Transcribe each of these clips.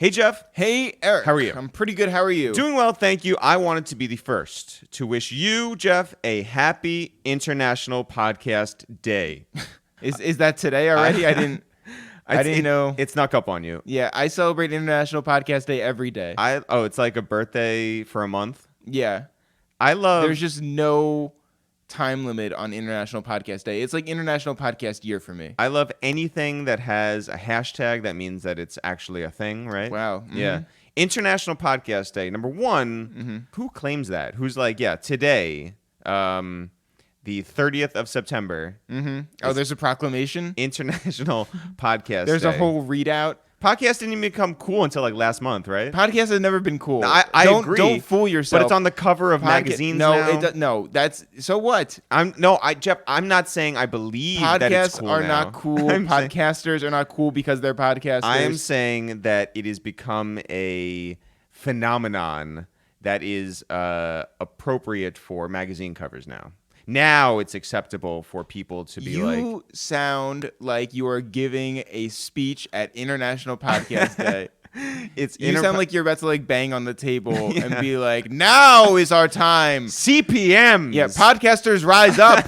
Hey, Jeff. Hey, Eric. How are you? I'm pretty good. How are you? Doing well, thank you. I wanted to be the first to wish you, Jeff, a happy International Podcast Day. Is that today already? I didn't know. It snuck up on you. Yeah, I celebrate International Podcast Day every day. It's like a birthday for a month. Yeah. There's just no time limit on International Podcast Day. It's like International Podcast Year for me. I love anything that has a hashtag. That means that it's actually a thing, right? Wow. Mm-hmm. Yeah. International Podcast Day. Number one, Who claims that? Who's like, yeah, today, the 30th of September. Mm-hmm. Oh, there's a proclamation? International Podcast There's Day. a whole readout. Podcast didn't even become cool until like last month, right? Podcasts have never been cool. No, I agree. Don't fool yourself. But it's on the cover of magazines now. No, that's so what? Jeff, I'm not saying I believe podcasts that it's cool are now. not cool. Podcasters are not cool because they're podcasters. I am saying that it has become a phenomenon that is appropriate for magazine covers now. Now it's acceptable for people to be You sound like you are giving a speech at International Podcast Day. You sound like you're about to like bang on the table and be like, now is our time. CPMs. Yeah, podcasters rise up.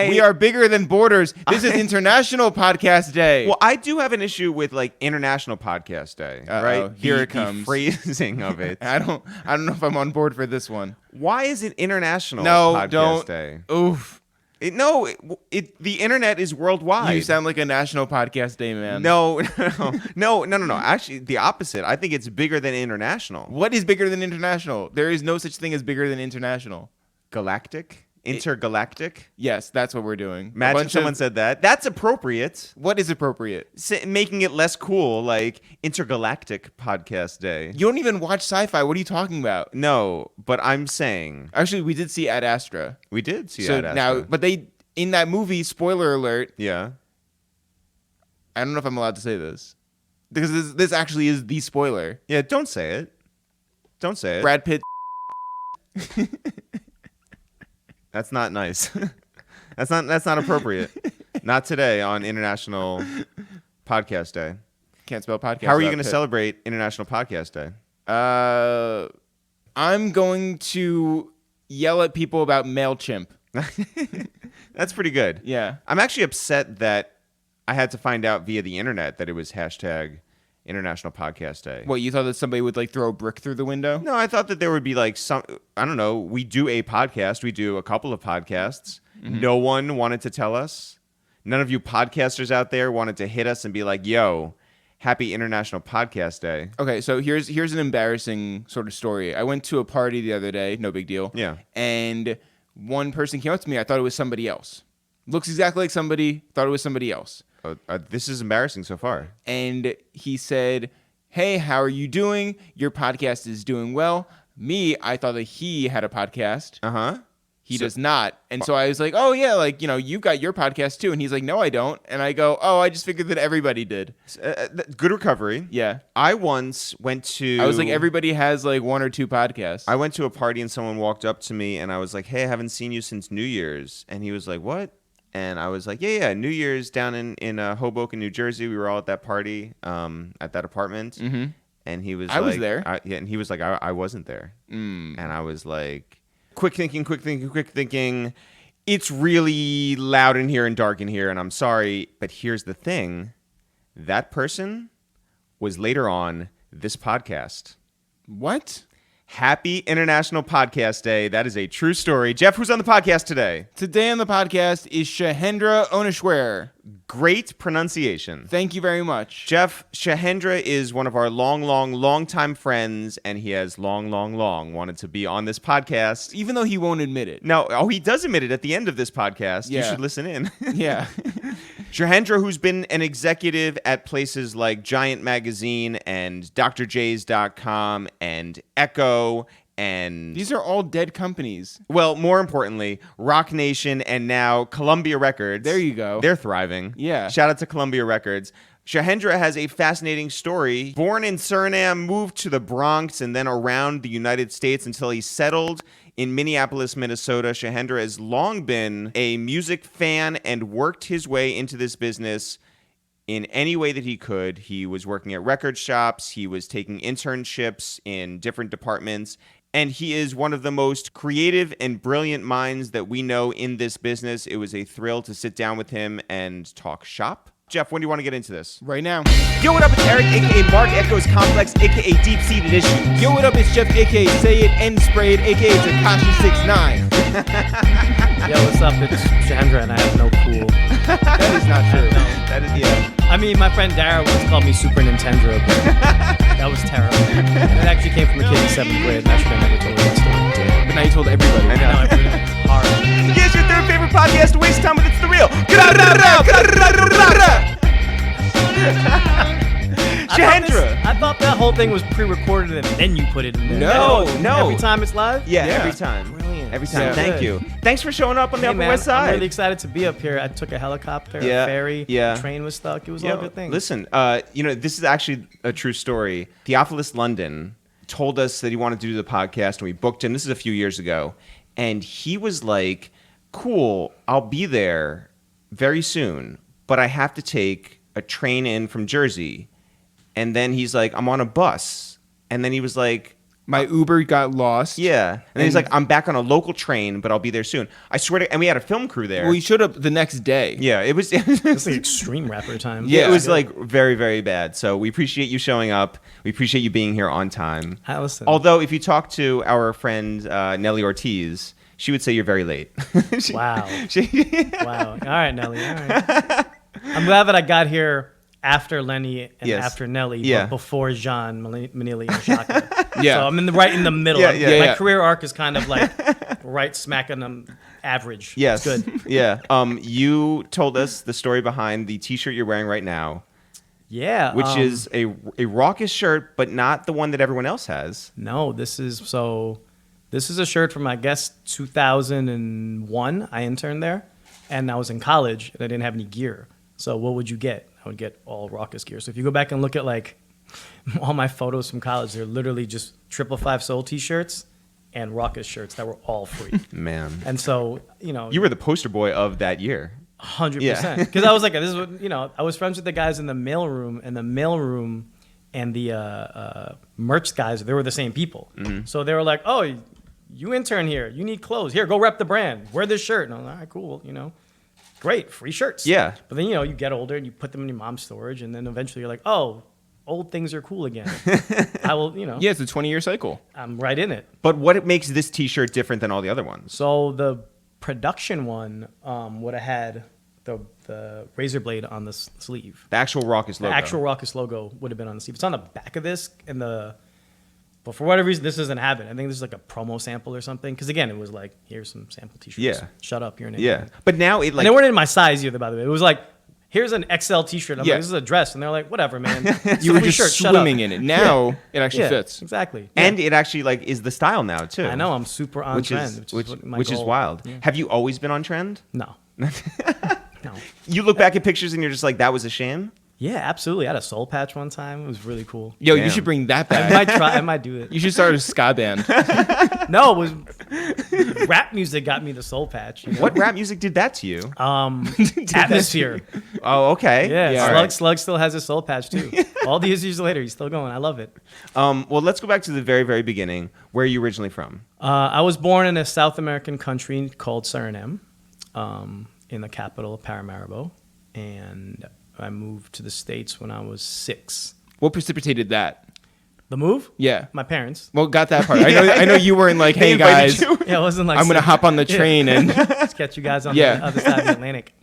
We are bigger than borders. This is International Podcast Day. Well, I do have an issue with like International Podcast Day, right? Here it comes. The phrasing of it. I don't know if I'm on board for this one. Why is it International Podcast Day? Oof. The internet is worldwide. You sound like a National Podcast Day man. No. Actually, the opposite. I think it's bigger than international. What is bigger than international? There is no such thing as bigger than international. Galactic? Intergalactic? Yes, that's what we're doing. Imagine someone said that. That's appropriate. What is appropriate? Making it less cool, like Intergalactic Podcast Day. You don't even watch sci-fi. What are you talking about? No, but I'm saying. Actually, we did see Ad Astra. We did see Ad Astra. Now, but in that movie, spoiler alert. Yeah. I don't know if I'm allowed to say this. Because this actually is the spoiler. Yeah, don't say it. Don't say it. Brad Pitt. That's not nice. That's not appropriate. Not today on International Podcast Day. Can't spell podcast. How are you going to celebrate International Podcast Day? I'm going to yell at people about MailChimp. That's pretty good. Yeah. I'm actually upset that I had to find out via the internet that it was hashtag International Podcast Day. What, you thought that somebody would like throw a brick through the window? No, I thought that there would be like some, I don't know, we do a podcast, we do a couple of podcasts. Mm-hmm. No one wanted to tell us. None of you podcasters out there wanted to hit us and be like, yo, happy International Podcast Day. Okay, so here's an embarrassing sort of story. I went to a party the other day, no big deal. Yeah. And one person came up to me, I thought it was somebody else. Looks exactly like somebody, thought it was somebody else. This is embarrassing so far. And he said, hey, how are you doing? Your podcast is doing well. Me, I thought that he had a podcast. Uh-huh. He does not. And so I was like, oh, yeah, like, you've got your podcast too. And he's like, no, I don't. And I go, oh, I just figured that everybody did. Good recovery. Yeah. I once went to... I was like, everybody has like one or two podcasts. I went to a party and someone walked up to me and I was like, hey, I haven't seen you since New Year's. And he was like, what? And I was like, yeah, New Year's down in Hoboken, New Jersey. We were all at that party at that apartment. Mm-hmm. And he was I was there. And he was like, I wasn't there. And I was like, quick thinking. It's really loud in here and dark in here, and I'm sorry. But here's the thing. That person was later on this podcast. What? Happy International Podcast Day. That is a true story. Jeff, who's on the podcast today? Today on the podcast is Shahendra Ohneswere. Great pronunciation. Thank you very much. Jeff, Shahendra is one of our long time friends, and he has long wanted to be on this podcast. Even though he won't admit it. No, he does admit it at the end of this podcast. Yeah. You should listen in. Yeah. Shahendra, who's been an executive at places like Giant Magazine and drjays.com and Ecko, and these are all dead companies. Well, more importantly, Roc Nation and now Columbia Records. There you go. They're thriving. Yeah. Shout out to Columbia Records. Shahendra has a fascinating story. Born in Suriname, moved to the Bronx and then around the United States until he settled in Minneapolis, Minnesota. Shahendra has long been a music fan and worked his way into this business in any way that he could. He was working at record shops. He was taking internships in different departments. And he is one of the most creative and brilliant minds that we know in this business. It was a thrill to sit down with him and talk shop. Jeff, when do you want to get into this? Right now. Yo, what up? It's Eric, a.k.a. Mark Ecko's Complex, a.k.a. Deep-Seated Issues. Yo, what up? It's Jeff, a.k.a. Say It and Spray It, a.k.a. Takashi69. Yo, what's up? It's Shahendra, and I have no cool. That is not true. No. That is, yeah. I mean, my friend Dara once called me Super Nintendo, but that was terrible. And it actually came from a kid in 7th grade, and I should have never told that story. But now you told everybody. I know. No, it's horrible. Here's your third favorite podcast to waste time with. It's the real. Shahendra. I thought that whole thing was pre-recorded and then you put it in there. No. Every time it's live? Yeah, Yeah. every time. Brilliant. Every time. Yeah. Thank Good. you. Thanks for showing up on the Hey, Upper man, West Side. I'm really excited to be up here. I took a helicopter, Yeah, a ferry, yeah. train was stuck. It was Yo, all good things. Listen, this is actually a true story. Theophilus London told us that he wanted to do the podcast, and we booked him. This is a few years ago. And he was like, cool, I'll be there very soon, but I have to take a train in from Jersey. And then he's like, I'm on a bus. And then he was like, My Uber got lost. yeah. And then he's like, I'm back on a local train, but I'll be there soon. I swear to, and we had a film crew there. Well, he showed up the next day. Yeah, it was It's like extreme rapper time. yeah, it was Good. like very, very bad. So we appreciate you showing up. We appreciate you being here on time. Listen. Although if you talk to our friend Nellie Ortiz, she would say you're very late. Wow. She- Wow. All right, Nelly. All right. I'm glad that I got here after Lenny and Yes. after Nelly, Yeah. but before Jean, Manili, and Shaka. Yeah. So I'm right in the middle. Yeah, My yeah. career arc is kind of like right smack in the average. yes. It's good. Yeah. You told us the story behind the T-shirt you're wearing right now, Yeah. which is a Rawkus shirt, but not the one that everyone else has. No, this is a shirt from, I guess, 2001. I interned there, and I was in college, and I didn't have any gear. So what would you get? I would get all Rawkus gear. So if you go back and look at like all my photos from college, they're literally just 555 Soul T-shirts and Rawkus shirts that were all free. Man. And so, You were the poster boy of that year. 100%. Because I was like, this is what, I was friends with the guys in the mailroom, and the merch guys, they were the same people. Mm-hmm. So they were like, oh, you intern here. You need clothes. Here, go rep the brand. Wear this shirt. And I'm like, all right, cool, Great, free shirts. Yeah. But then, you get older and you put them in your mom's storage, and then eventually you're like, oh, old things are cool again. I will, Yeah, it's a 20-year cycle. I'm right in it. But what makes this T-shirt different than all the other ones? So the production one would have had the razor blade on the sleeve. The actual Rawkus logo. The actual Rawkus logo would have been on the sleeve. It's on the back of this, but for whatever reason, this doesn't have it. I think this is like a promo sample or something. Because again, it was like, here's some sample T-shirts. Yeah. Shut up, you're an Yeah. idiot. But now it And they weren't in my size either, by the way. It was like, here's an XL T-shirt. I'm Yeah. like, this is a dress. And they're like, whatever, man. You were Free just shirt, shut up. swimming in it. Now it actually Yeah, fits. exactly. And it actually is the style now too. I know, I'm super on which trend. is which is my which is goal. wild. Yeah. Have you always been on trend? No. No. You look back at pictures and you're just like, that was a shame. Yeah, absolutely. I had a soul patch one time. It was really cool. Yo, Damn. you should bring that I back. might try. I might do it. You should start a ska band. No, it was rap music got me the soul patch. What rap music did that to you? Atmosphere. Oh, okay. Yeah, Yeah, Slug, alright. Slug still has his soul patch too. All these years later, he's still going. I love it. Well, let's go back to the very, very beginning. Where are you originally from? I was born in a South American country called Suriname, in the capital of Paramaribo, and I moved to the States when I was 6. What precipitated that? The move? Yeah. My parents. Well, got that part. I know you weren't like, hey invited guys, you? Yeah, it wasn't like I'm gonna hop on the Yeah. train and Let's catch you guys on Yeah. the other side of the Atlantic.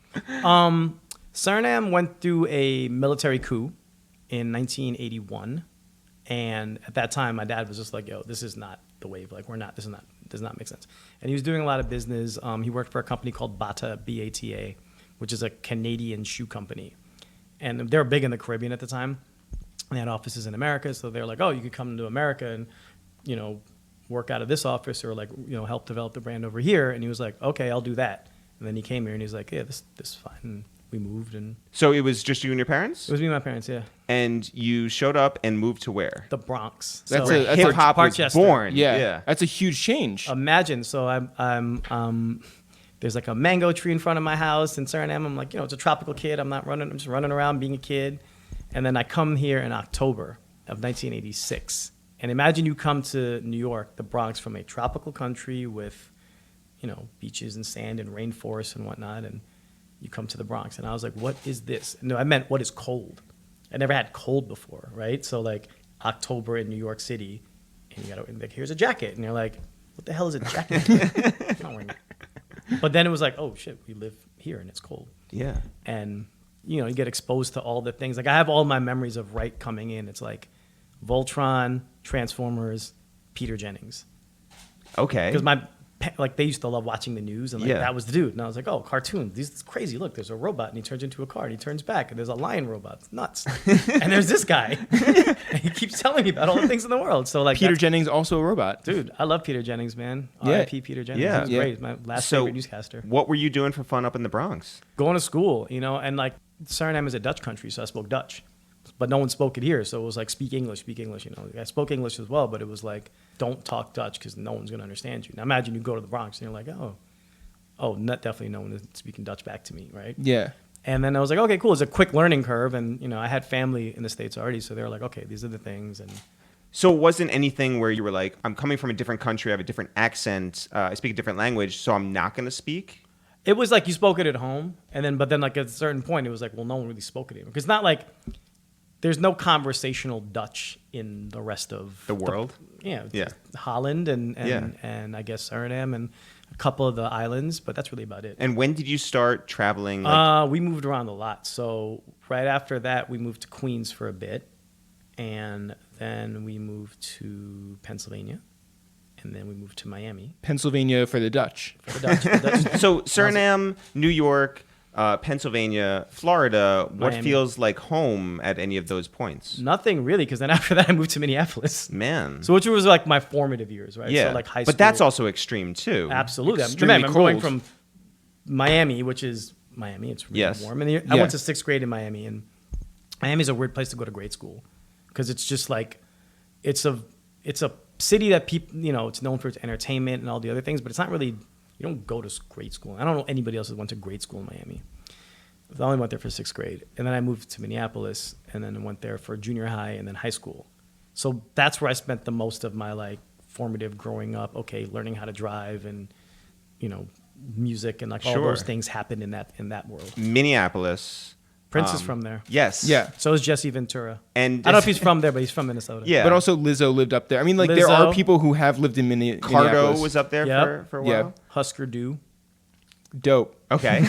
Suriname went through a military coup in 1981, and at that time, my dad was just like, "Yo, this is not the wave. Like, does not make sense." And he was doing a lot of business. He worked for a company called Bata, BATA, which is a Canadian shoe company, and they were big in the Caribbean at the time. They had offices in America, so they were like, "Oh, you could come to America and, work out of this office or like, help develop the brand over here." And he was like, "Okay, I'll do that." And then he came here and he's like, "Yeah, this is fine." And we moved, and So it was just you and your parents? it was me and my parents. Yeah, And you showed up and moved to where? the Bronx. That's So a- that's Hip hop was Parkchester. born. yeah, that's a huge change. Imagine. So I'm There's like a mango tree in front of my house in Suriname. I'm like, it's a tropical kid. I'm just running around being a kid. And then I come here in October of 1986. And imagine you come to New York, the Bronx, from a tropical country with, beaches and sand and rainforests and whatnot. And you come to the Bronx. And I was like, what is this? No, I meant what is cold. I never had cold before, right? So like October in New York City, and you got like, here's a jacket. And you're like, what the hell is a jacket? I'm not wearing it. But then it was like, oh shit, we live here and it's cold. Yeah. And you get exposed to all the things. Like I have all my memories of coming in. It's like Voltron, Transformers, Peter Jennings. Okay. Because they used to love watching the news, and that was the dude. And I was like, oh, cartoons. This is crazy. Look, there's a robot, and he turns into a car, and he turns back, and there's a lion robot. It's nuts. And there's this guy, and he keeps telling me about all the things in the world. So like Peter Jennings, also a robot. Dude, I love Peter Jennings, man. Yeah. R.I.P. Peter Jennings. Yeah. He was great. He's my last favorite newscaster. What were you doing for fun up in the Bronx? Going to school, and like Suriname is a Dutch country, so I spoke Dutch. But no one spoke it here, so it was like speak English. I spoke English as well, but it was like, don't talk Dutch because no one's going to understand you. Now imagine you go to the Bronx and you're like, definitely no one is speaking Dutch back to me, right? Yeah. And then I was like, okay, cool. It's a quick learning curve, and I had family in the States already, so they were like, okay, these are the things. And so it wasn't anything where you were like, I'm coming from a different country, I have a different accent, I speak a different language, so I'm not going to speak? It was like you spoke it at home, but then like at a certain point, it was like, well, no one really spoke it anymore. Because not like there's no conversational Dutch in the rest of the world. Holland and I guess Suriname and a couple of the islands, but that's really about it. And when did you start traveling? We moved around a lot. So right after that, we moved to Queens for a bit, and then we moved to Pennsylvania, and then we moved to Miami. Pennsylvania for the Dutch. For the Dutch. So Suriname, New York, Pennsylvania, Florida, what Miami. feels like home at any of those points? Nothing really, because then after that I moved to Minneapolis. Man. So which was like my formative years, right? Yeah. So like high school. But that's also extreme too. Absolutely. Extremely I'm going cold. from Miami, which is Miami. It's really warm. And I went to 6th grade in Miami, and Miami's a weird place to go to grade school because it's just like it's a city that people, it's known for its entertainment and all the other things, but it's not really. You don't go to grade school. I don't know anybody else that went to grade school in Miami. I only went there for 6th grade. And then I moved to Minneapolis, and then I went there for junior high and then high school. So that's where I spent the most of my like formative growing up, learning how to drive and, music and like all those things happened in that world. Minneapolis. Prince is from there. Yes. Yeah. So is Jesse Ventura. And I don't know if he's from there, but he's from Minnesota. Yeah. But also Lizzo lived up there. I mean, like there Lizzo. are people who have lived in Minneapolis. Cardo was up there Yep. for a while. Yeah. Husker Du. Dope. Okay.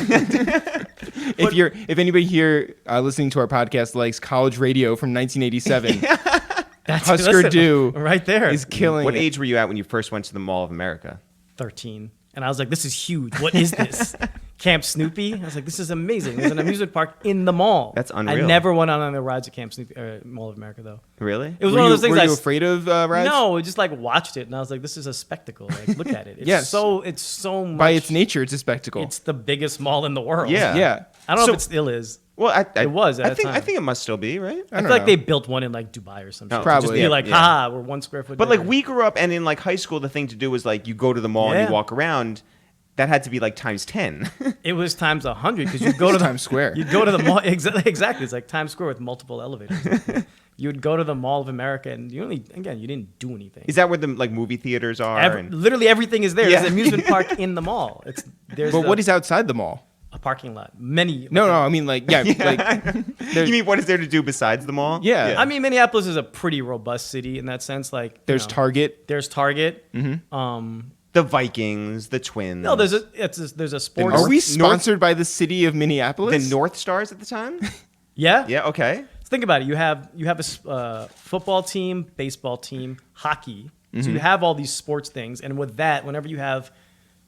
If anybody here listening to our podcast likes college radio from 1987, Husker Du right there is killing What it. age were you at when you first went to the Mall of America? 13. And I was like, this is huge. What is this? Camp Snoopy? I was like, this is amazing. There's an amusement park in the mall. That's unreal. I never went on the rides at Camp Snoopy, Mall of America, though. Really? It was Were one you, of those things were you afraid of rides? No, I just like watched it, and I was like, this is a spectacle. Like, look at it. It's Yes. it's so much. By its nature, it's a spectacle. It's the biggest mall in the world. Yeah. Yeah. I don't know So- if it still is. Well, It was at I the think time. I think it must still be, right? I feel like they built one in like Dubai or something. Oh, Probably. Just be Yeah, like, yeah. ha, we're 1 square foot. But like bigger. we grew up, and in like high school, the thing to do was like you go to the mall and Yeah. you walk around. That had to be like times 10. It was times 100 because you go to Times Square. You'd go to the mall. Exactly. It's like Times Square with multiple elevators. You would go to the Mall of America, and you didn't do anything. Is that where the like movie theaters are? Literally everything is there. Yeah. There's an amusement park in the mall. There's But what is outside the mall? a parking lot? Many. No, I mean like like You mean what is there to do besides the mall? Yeah. I mean, Minneapolis is a pretty robust city in that sense. Like there's Target. There's Target. The Vikings, the Twins. No, there's a sports. Are we North- sponsored by the city of Minneapolis? the North Stars at the time? Yeah. Yeah, okay. Think about it. You have a football team, baseball team, hockey. So you have all these sports things, and with that, whenever you have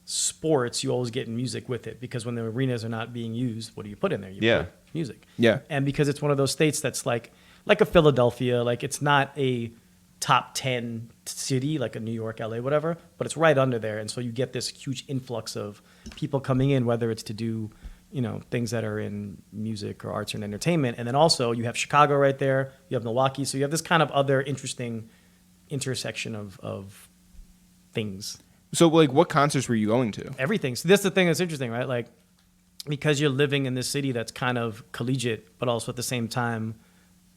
sports, you always get music with it because when the arenas are not being used, what do you put in there? You put music. Yeah. And because it's one of those states that's like a Philadelphia, like it's not a top 10 city like a New York, LA, whatever, but it's right under there, and so you get this huge influx of people coming in, whether it's to do things that are in music or arts and entertainment. And then also you have Chicago right there, you have Milwaukee, so you have this kind of other interesting intersection of things. So like, what concerts were you going to? Everything. So that's the thing that's interesting, right? Like, because you're living in this city that's kind of collegiate, but also at the same time,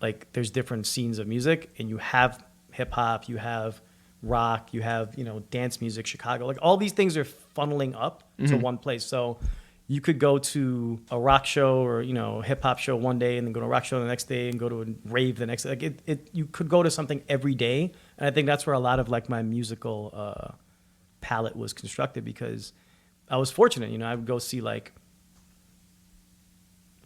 like there's different scenes of music, and you have hip hop, you have rock, you have, dance music, Chicago, like all these things are funneling up to one place. So you could go to a rock show or, hip hop show one day and then go to a rock show the next day and go to a rave the next day. Like you could go to something every day. And I think that's where a lot of like my musical palette was constructed, because I was fortunate, I would go see like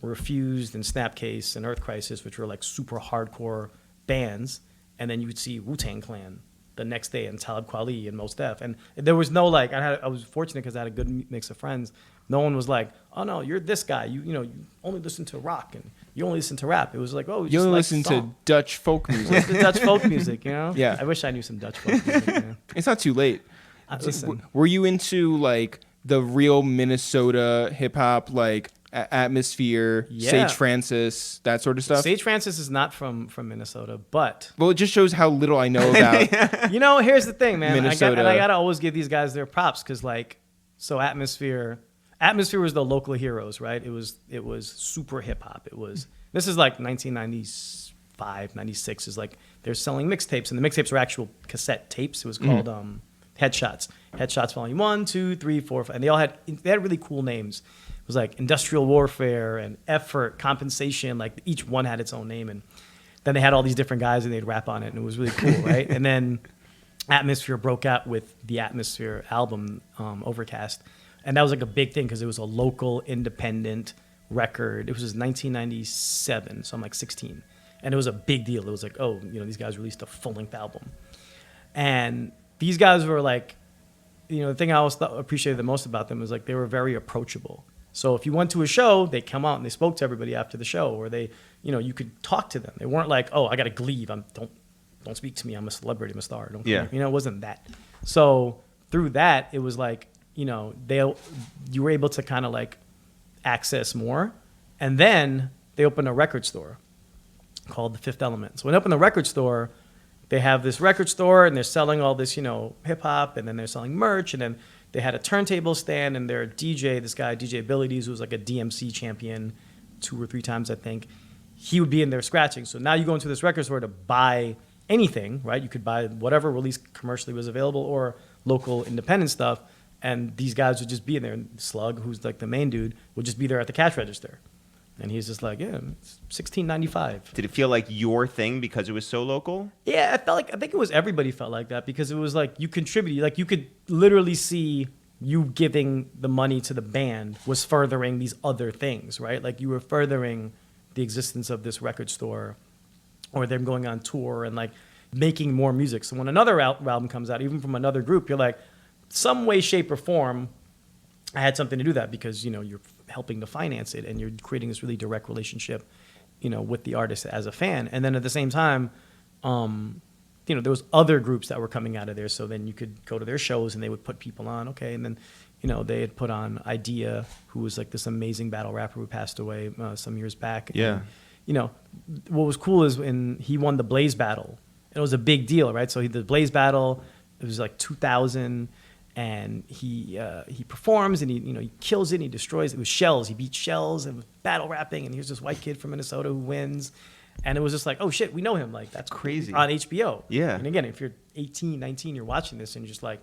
Refused and Snapcase and Earth Crisis, which were like super hardcore bands. And then you would see Wu-Tang Clan the next day and Talib Kweli and Mos Def. And there was no like, I was fortunate because I had a good mix of friends. No one was like, oh no, you're this guy. You only listen to rock and you only listen to rap. It was like, oh, you only listen to Dutch folk music. Dutch folk music, Yeah. I wish I knew some Dutch folk music. It's not too late. Listen. Were you into like the real Minnesota hip hop, like Atmosphere, Yeah. Sage Francis, that sort of stuff? Sage Francis is not from Minnesota, but Well, it just shows how little I know about. here's the thing, man. Minnesota. I gotta always give these guys their props, because like, so Atmosphere was the local heroes, right? It was super hip hop. This is like 1995, 96 is like they're selling mixtapes, and the mixtapes were actual cassette tapes. It was called Headshots Volume 1, 2, 3, 4, 5, and they had really cool names. It was like Industrial Warfare and Effort, Compensation, like each one had its own name, and then they had all these different guys and they'd rap on it, and it was really cool, right? And then Atmosphere broke out with the Atmosphere album, Overcast, and that was like a big thing because it was a local independent record. It was 1997, so I'm like 16, and it was a big deal. It was like, oh, these guys released a full-length album, and these guys were like, the thing I always appreciated the most about them was like they were very approachable. So if you went to a show, they come out and they spoke to everybody after the show, or they, you could talk to them. They weren't like, oh, I got to leave. Don't speak to me. I'm a celebrity. I'm a star. It wasn't that. So through that, it was like, you were able to kind of like access more. And then they opened a record store called The Fifth Element. So when they opened the record store, they have this record store and they're selling all this, hip hop, and then they're selling merch, and then they had a turntable stand, and their DJ, this guy, DJ Abilities, who was like a DMC champion 2 or 3 times, I think, he would be in there scratching. So now you go into this record store to buy anything, right? You could buy whatever release commercially was available or local independent stuff, and these guys would just be in there. And Slug, who's like the main dude, would just be there at the cash register. And he's just like, yeah, it's $16.95. Did it feel like your thing because it was so local? Yeah, I think it was everybody felt like that, because it was like you contributed. Like you could literally see you giving the money to the band was furthering these other things, right? Like you were furthering the existence of this record store, or them going on tour and like making more music. So when another album comes out, even from another group, you're like, some way, shape, or form, I had something to do that, because you're helping to finance it, and you're creating this really direct relationship, with the artist as a fan. And then at the same time, there was other groups that were coming out of there. So then you could go to their shows and they would put people on. Okay. And then, they had put on Eyedea, who was like this amazing battle rapper who passed away some years back. Yeah. And, what was cool is when he won the Blaze Battle, it was a big deal, right? So the Blaze Battle, it was like 2000, and he performs, and he kills it, and he destroys it. It was Shells. He beat Shells and was battle rapping, and here's this white kid from Minnesota who wins. And it was just like, oh shit, we know him. Like, that's crazy. On HBO. Yeah. And again, if you're 18, 19, you're watching this and you're just like,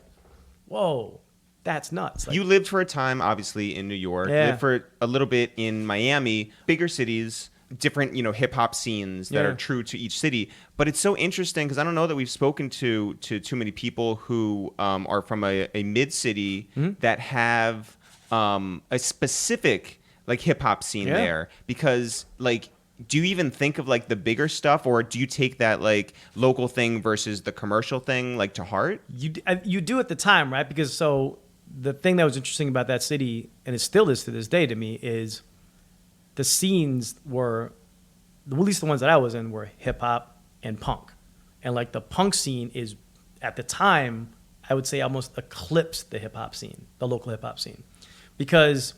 whoa, that's nuts. Like, You lived for a time, obviously, in New York. Yeah. Lived for a little bit in Miami. Bigger cities, different, hip hop scenes that Yeah. are true to each city. But it's so interesting because I don't know that we've spoken to too many people who are from a mid city that have a specific like hip hop scene Yeah. there. Because like, do you even think of like the bigger stuff, or do you take that like local thing versus the commercial thing like to heart? You do at the time, right? Because so the thing that was interesting about that city, and it still is to this day to me, is the scenes were, at least the ones that I was in, were hip hop and punk. And like the punk scene is, at the time, I would say almost eclipsed the hip hop scene, the local hip hop scene. Because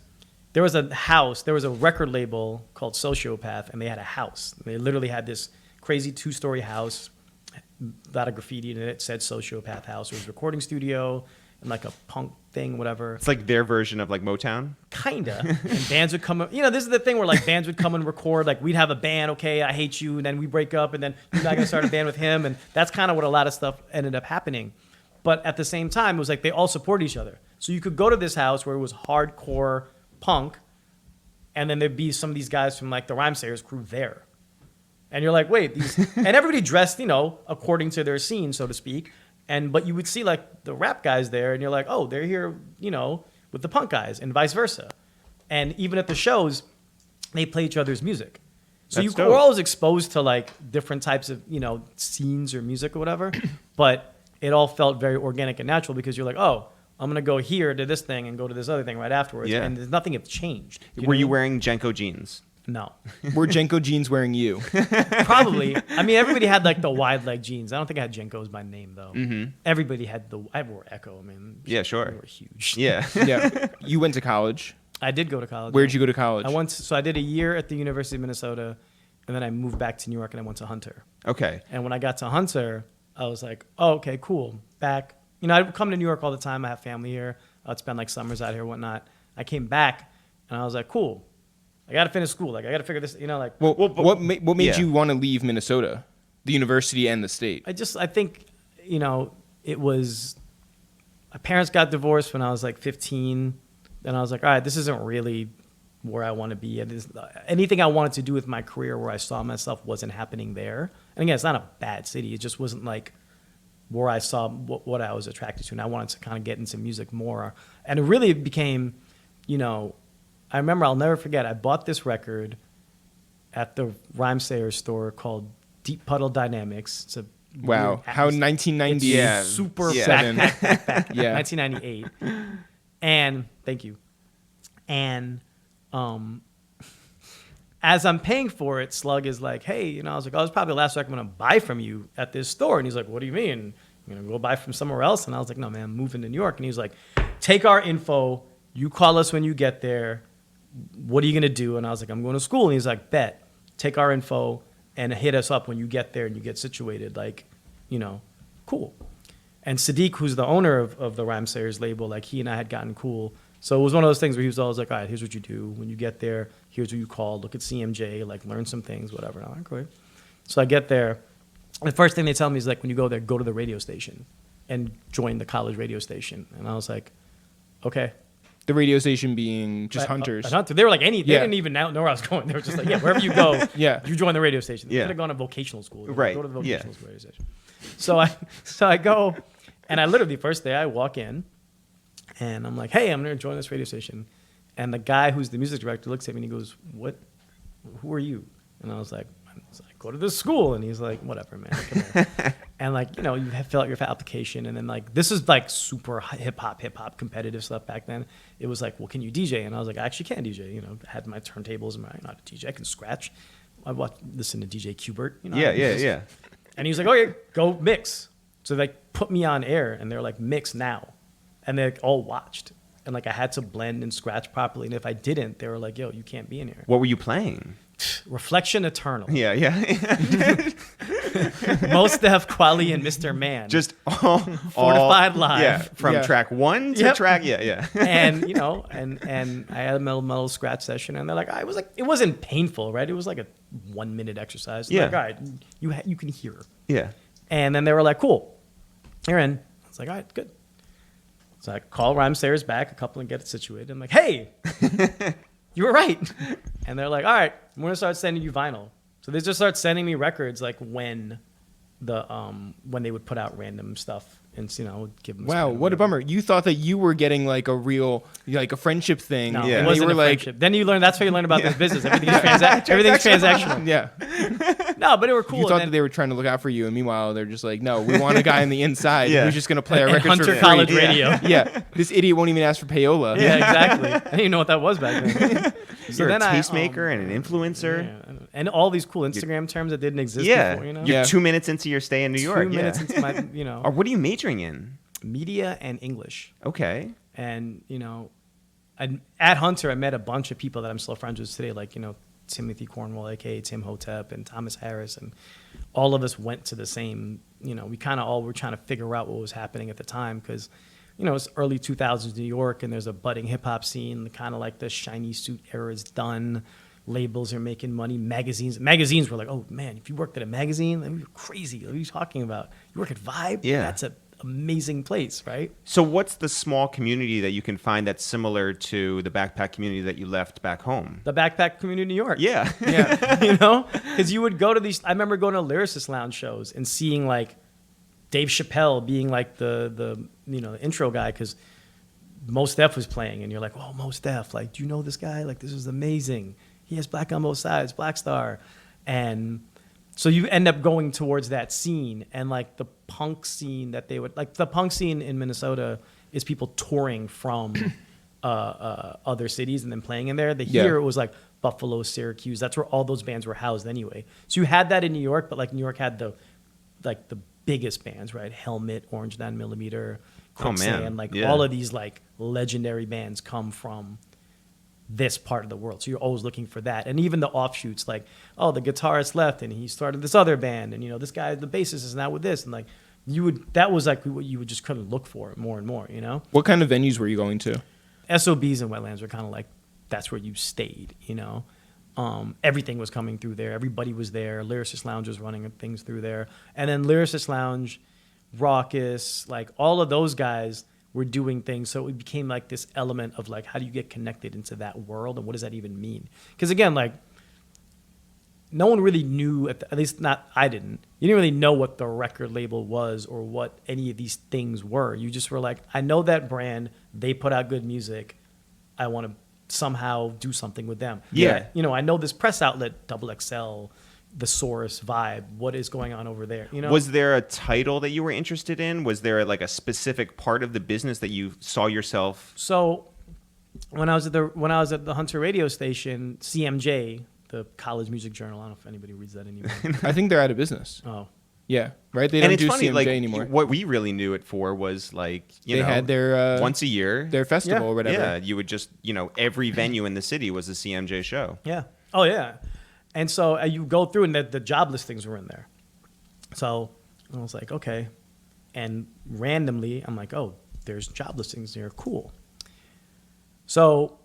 there was a record label called Sociopath, and they had a house. They literally had this crazy 2-story house, a lot of graffiti in it, said Sociopath House. It was a recording studio. and like a punk thing, whatever. It's like their version of like Motown. Kinda. And bands would come, this is the thing where like bands would come and record, like we'd have a band, okay, I hate you, and then we break up, and then you're not gonna start a band with him, and that's kind of what a lot of stuff ended up happening. But at the same time, it was like they all support each other. So you could go to this house where it was hardcore punk, and then there'd be some of these guys from like the Rhymesayers crew there. And you're like, wait, and everybody dressed, according to their scene, so to speak. But you would see like the rap guys there, and you're like, oh, they're here, with the punk guys, and vice versa. And even at the shows, they play each other's music. So That's you dope. were always exposed to like different types of, scenes or music or whatever. But it all felt very organic and natural because you're like, oh, I'm going to go here to this thing and go to this other thing right afterwards. Yeah. And there's nothing have changed. Were you wearing Jenko jeans? No. Were Jenko jeans wearing you? Probably. I mean, everybody had like the wide leg jeans. I don't think I had Jenkos by name though. Mm-hmm. Everybody had I wore Ecko. I mean, Yeah, sure. They were huge. Yeah. Yeah. You went to college. I did go to college. Where'd you go to college? I did a year at the University of Minnesota, and then I moved back to New York and I went to Hunter. Okay. And when I got to Hunter, I was like, oh, okay, cool. Back. I'd come to New York all the time. I have family here. I'd spend like summers out here and whatnot. I came back and I was like, cool. I got to finish school. Like, I got to figure this, Well, what made yeah. you want to leave Minnesota, the university and the state? I think, it was, my parents got divorced when I was like 15. And I was like, all right, this isn't really where I want to be. Anything I wanted to do with my career where I saw myself wasn't happening there. And again, it's not a bad city. It just wasn't like where I saw what I was attracted to. And I wanted to kind of get into music more. And it really became, I remember, I'll never forget, I bought this record at the Rhymesayers store called Deep Puddle Dynamics. It's a Wow. weird How 1990 Yeah. super Yeah. back. Yeah. 1998. And thank you. And as I'm paying for it, Slug is like, hey, I was like, oh, it's probably the last record I'm going to buy from you at this store. And he's like, what do you mean? You're going to go buy from somewhere else? And I was like, no, man, I'm moving to New York. And he's like, take our info. You call us when you get there. What are you going to do? And I was like, I'm going to school. And he's like, bet. Take our info and hit us up when you get there and you get situated. Like, cool. And Sadiq, who's the owner of the Rhymesayers label, like he and I had gotten cool. So it was one of those things where he was always like, all right, here's what you do. When you get there, here's who you call. Look at CMJ, like learn some things, whatever. And I'm like, great. So I get there. And the first thing they tell me is like, when you go there, go to the radio station and join the college radio station. And I was like, okay. The radio station being just Hunters. At Hunter. They were like, they Yeah. didn't even know where I was going. They were just like, yeah, wherever you go, Yeah. you join the radio station. They Yeah. could have gone to vocational school. They were like, Right. Go to the Yeah. vocational school radio station. So I go, and I literally, first day I walk in, and I'm like, hey, I'm going to join this radio station. And the guy who's the music director looks at me and he goes, who are you? And I was like, go to this school. And he's like, whatever, man. Come here. And like, you have fill out your application. And then like, this is like super hip hop competitive stuff back then. It was like, well, can you DJ? And I was like, I actually can DJ. I had my turntables and I'm not a DJ. I can scratch. I listen to DJ Qbert. Yeah. And he was like, okay, go mix. So they put me on air and they're like, mix now. And they all watched. And like I had to blend and scratch properly. And if I didn't, they were like, yo, you can't be in here. What were you playing? Reflection Eternal. Yeah. Most Def, Quali, and Mr. Man. Just all Fortified Live. Yeah, from Yeah. track 1 to Yep. track. Yeah. And and I had a metal scratch session, and they're like, it wasn't painful, right? It was like a 1 minute exercise. They're Yeah. like, all right, you can hear. Yeah. And then they were like, cool, you're in. I was like, all right, good. So I call Rhymesayers back, a couple, and get it situated. I'm like, hey, you were right. And they're like, all right, we're going to start sending you vinyl. So they just start sending me records like when they would put out random stuff and, give them. Wow, what a bummer. You thought that you were getting like a real, like a friendship thing. No, Yeah. it And wasn't they were a like, friendship. Then that's how you learn about this business. Everything's transactional. yeah. No, but it were cool. You thought And that then- they were trying to look out for you, and meanwhile they're just like, no, we want a guy on the inside Yeah. who's just gonna play our and records Hunter for College free. Radio. Yeah, this idiot won't even ask for payola. Yeah, exactly. I didn't even know what that was back then. You're a tastemaker and an influencer. Yeah, and all these cool Instagram terms that didn't exist Yeah. before, You're Yeah. 2 minutes into your stay in New York. 2 minutes into my, Or what are you majoring in? media and English. Okay. And, at Hunter, I met a bunch of people that I'm still friends with today, like, Timothy Cornwall, a.k.a. Tim Hotep, and Thomas Harris. And all of us went to the same, we kind of all were trying to figure out what was happening at the time because it's early 2000s New York, and there's a budding hip hop scene. Kind of like the shiny suit era is done. Labels are making money. Magazines were like, oh man, if you worked at a magazine, you're crazy. What are you talking about? You work at Vibe? Yeah. That's an amazing place, right? So what's the small community that you can find that's similar to the backpack community that you left back home? The backpack community in New York. Yeah. Yeah. Because you would go to these, I remember going to Lyricist Lounge shows and seeing like Dave Chappelle being like the intro guy, because Mos Def was playing, and you're like, oh, Mos Def, like, do you know this guy? Like, this is amazing. He has black on both sides, Black Star. And so you end up going towards that scene, and like the punk scene that they would, like the punk scene in Minnesota is people touring from other cities and then playing in there. Here it was like Buffalo, Syracuse. That's where all those bands were housed anyway. So you had that in New York, but like New York had the biggest bands, right? Helmet, Orange 9mm, Quicksand, all of these like legendary bands come from this part of the world. So you're always looking for that. And even the offshoots, like, oh, the guitarist left and he started this other band, and this guy, the bassist, is now with this, and like that was like what you would just kind of look for more and more. What kind of venues were you going to? SOBs and Wetlands were kind of like, that's where you stayed. Everything was coming through there. Everybody was there. Lyricist Lounge was running things through there, and then Lyricist Lounge, Rawkus, like all of those guys were doing things. So it became like this element of like, how do you get connected into that world, and what does that even mean? Because again, like, no one really knew, at least not, I didn't. You didn't really know what the record label was or what any of these things were. You just were like, I know that brand. They put out good music. I want to somehow do something with them. Yeah. I know this press outlet, Double XL, The Source, Vibe. What is going on over there? Was there a title that you were interested in? Was there like a specific part of the business that you saw yourself? So when I was at the Hunter radio station, CMJ, the College Music Journal, I don't know if anybody reads that anymore. I think they're out of business. Oh. Yeah, right? They don't do funny, CMJ anymore. What we really knew it for was like, they had their once a year, their festival or whatever. Yeah, you would just, every venue in the city was a CMJ show. Yeah. Oh, yeah. And so you go through, and the job listings were in there. So I was like, okay. And randomly, I'm like, oh, there's job listings there. Cool. So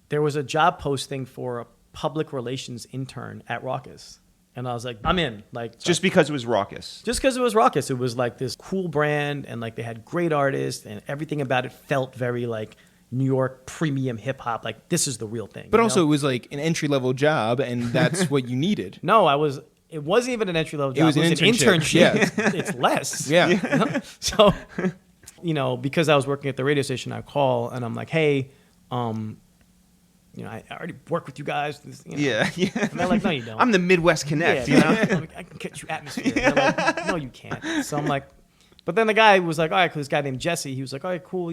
there was a job posting for a public relations intern at Rawkus. And I was like, I'm in. Like, just because it was Rawkus. Just because it was Rawkus. It was like this cool brand, and like they had great artists, and everything about it felt very like New York premium hip hop. Like, this is the real thing. But also, it was like an entry level job, and that's what you needed. No, it wasn't even an entry level job. It was an internship. Yeah. It's less. Yeah. So, because I was working at the radio station, I call and I'm like, hey, I already work with you guys. Yeah. And they're like, no, you don't. I'm the Midwest Connect. I can get you atmosphere. And they're like, no, you can't. So I'm like, but then the guy was like, all right, this guy named Jesse, he was like, all right, cool,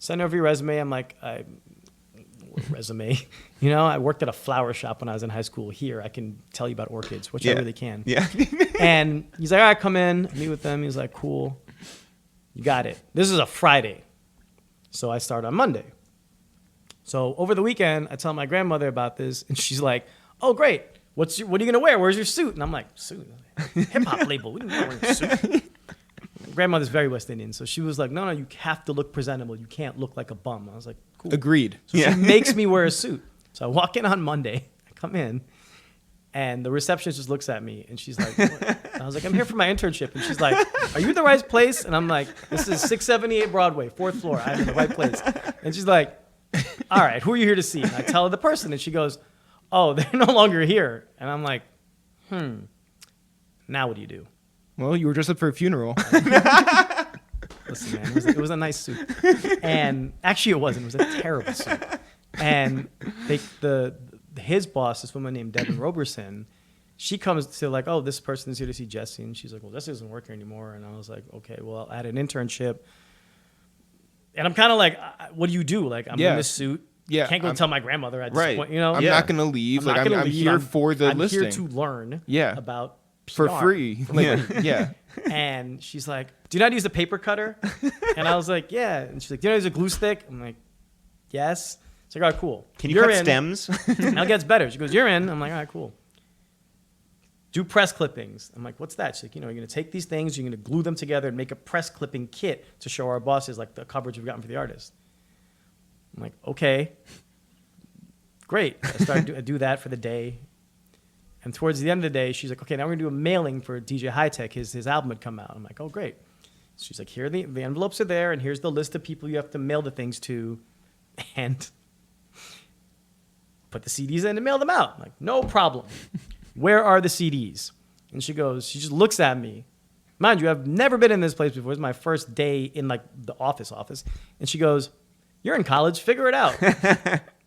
send over your resume. I'm like, resume. I worked at a flower shop when I was in high school here. I can tell you about orchids, which I really can. Yeah. And he's like, all right, come in, meet with them. He's like, cool. You got it. This is a Friday. So I start on Monday. So over the weekend, I tell my grandmother about this, and she's like, oh, great. What are you going to wear? Where's your suit? And I'm like, suit? Hip-hop label. We don't wear a suit. Grandmother's very West Indian, so she was like, no, you have to look presentable. You can't look like a bum. I was like, cool. Agreed. So she makes me wear a suit. So I walk in on Monday. I come in, and the receptionist just looks at me, and she's like, what? I was like, I'm here for my internship. And she's like, are you in the right place? And I'm like, this is 678 Broadway, 4th floor. I'm in the right place. And she's like, all right, who are you here to see? And I tell her the person, and she goes, oh, they're no longer here. And I'm like, now what do you do? Well, you were dressed up for a funeral. Listen, man, it was a nice suit. And actually it wasn't. It was a terrible suit. And his boss, this woman named Devin Roberson, she comes to like, oh, this person is here to see Jesse. And she's like, well, Jesse doesn't work here anymore. And I was like, okay, well, I had an internship. And I'm kind of like, what do you do? Like, I'm in this suit. Yeah, can't go tell my grandmother at this point. I'm not going to leave. I'm here for the listing. I'm here to learn about PR. For free. Yeah. And she's like, do you know how to use a paper cutter? And I was like, yeah. And she's like, do you know how to use a glue stick? I'm like, yes. She's like, all right, cool. Can you cut stems? Now it gets better. She goes, you're in. I'm like, all right, cool. do press clippings. I'm like, what's that? She's like, you're going to take these things, you're going to glue them together and make a press clipping kit to show our bosses like the coverage we've gotten for the artist. I'm like, okay, great. I started to do that for the day. And towards the end of the day, she's like, okay, now we're going to do a mailing for DJ High Tech. His album had come out. I'm like, oh, great. She's like, here, the envelopes are there, and here's the list of people you have to mail the things to, and put the CDs in and mail them out. I'm like, no problem. Where are the CDs? And she just looks at me. Mind you, I've never been in this place before. It's my first day in like the office. And she goes, you're in college, figure it out.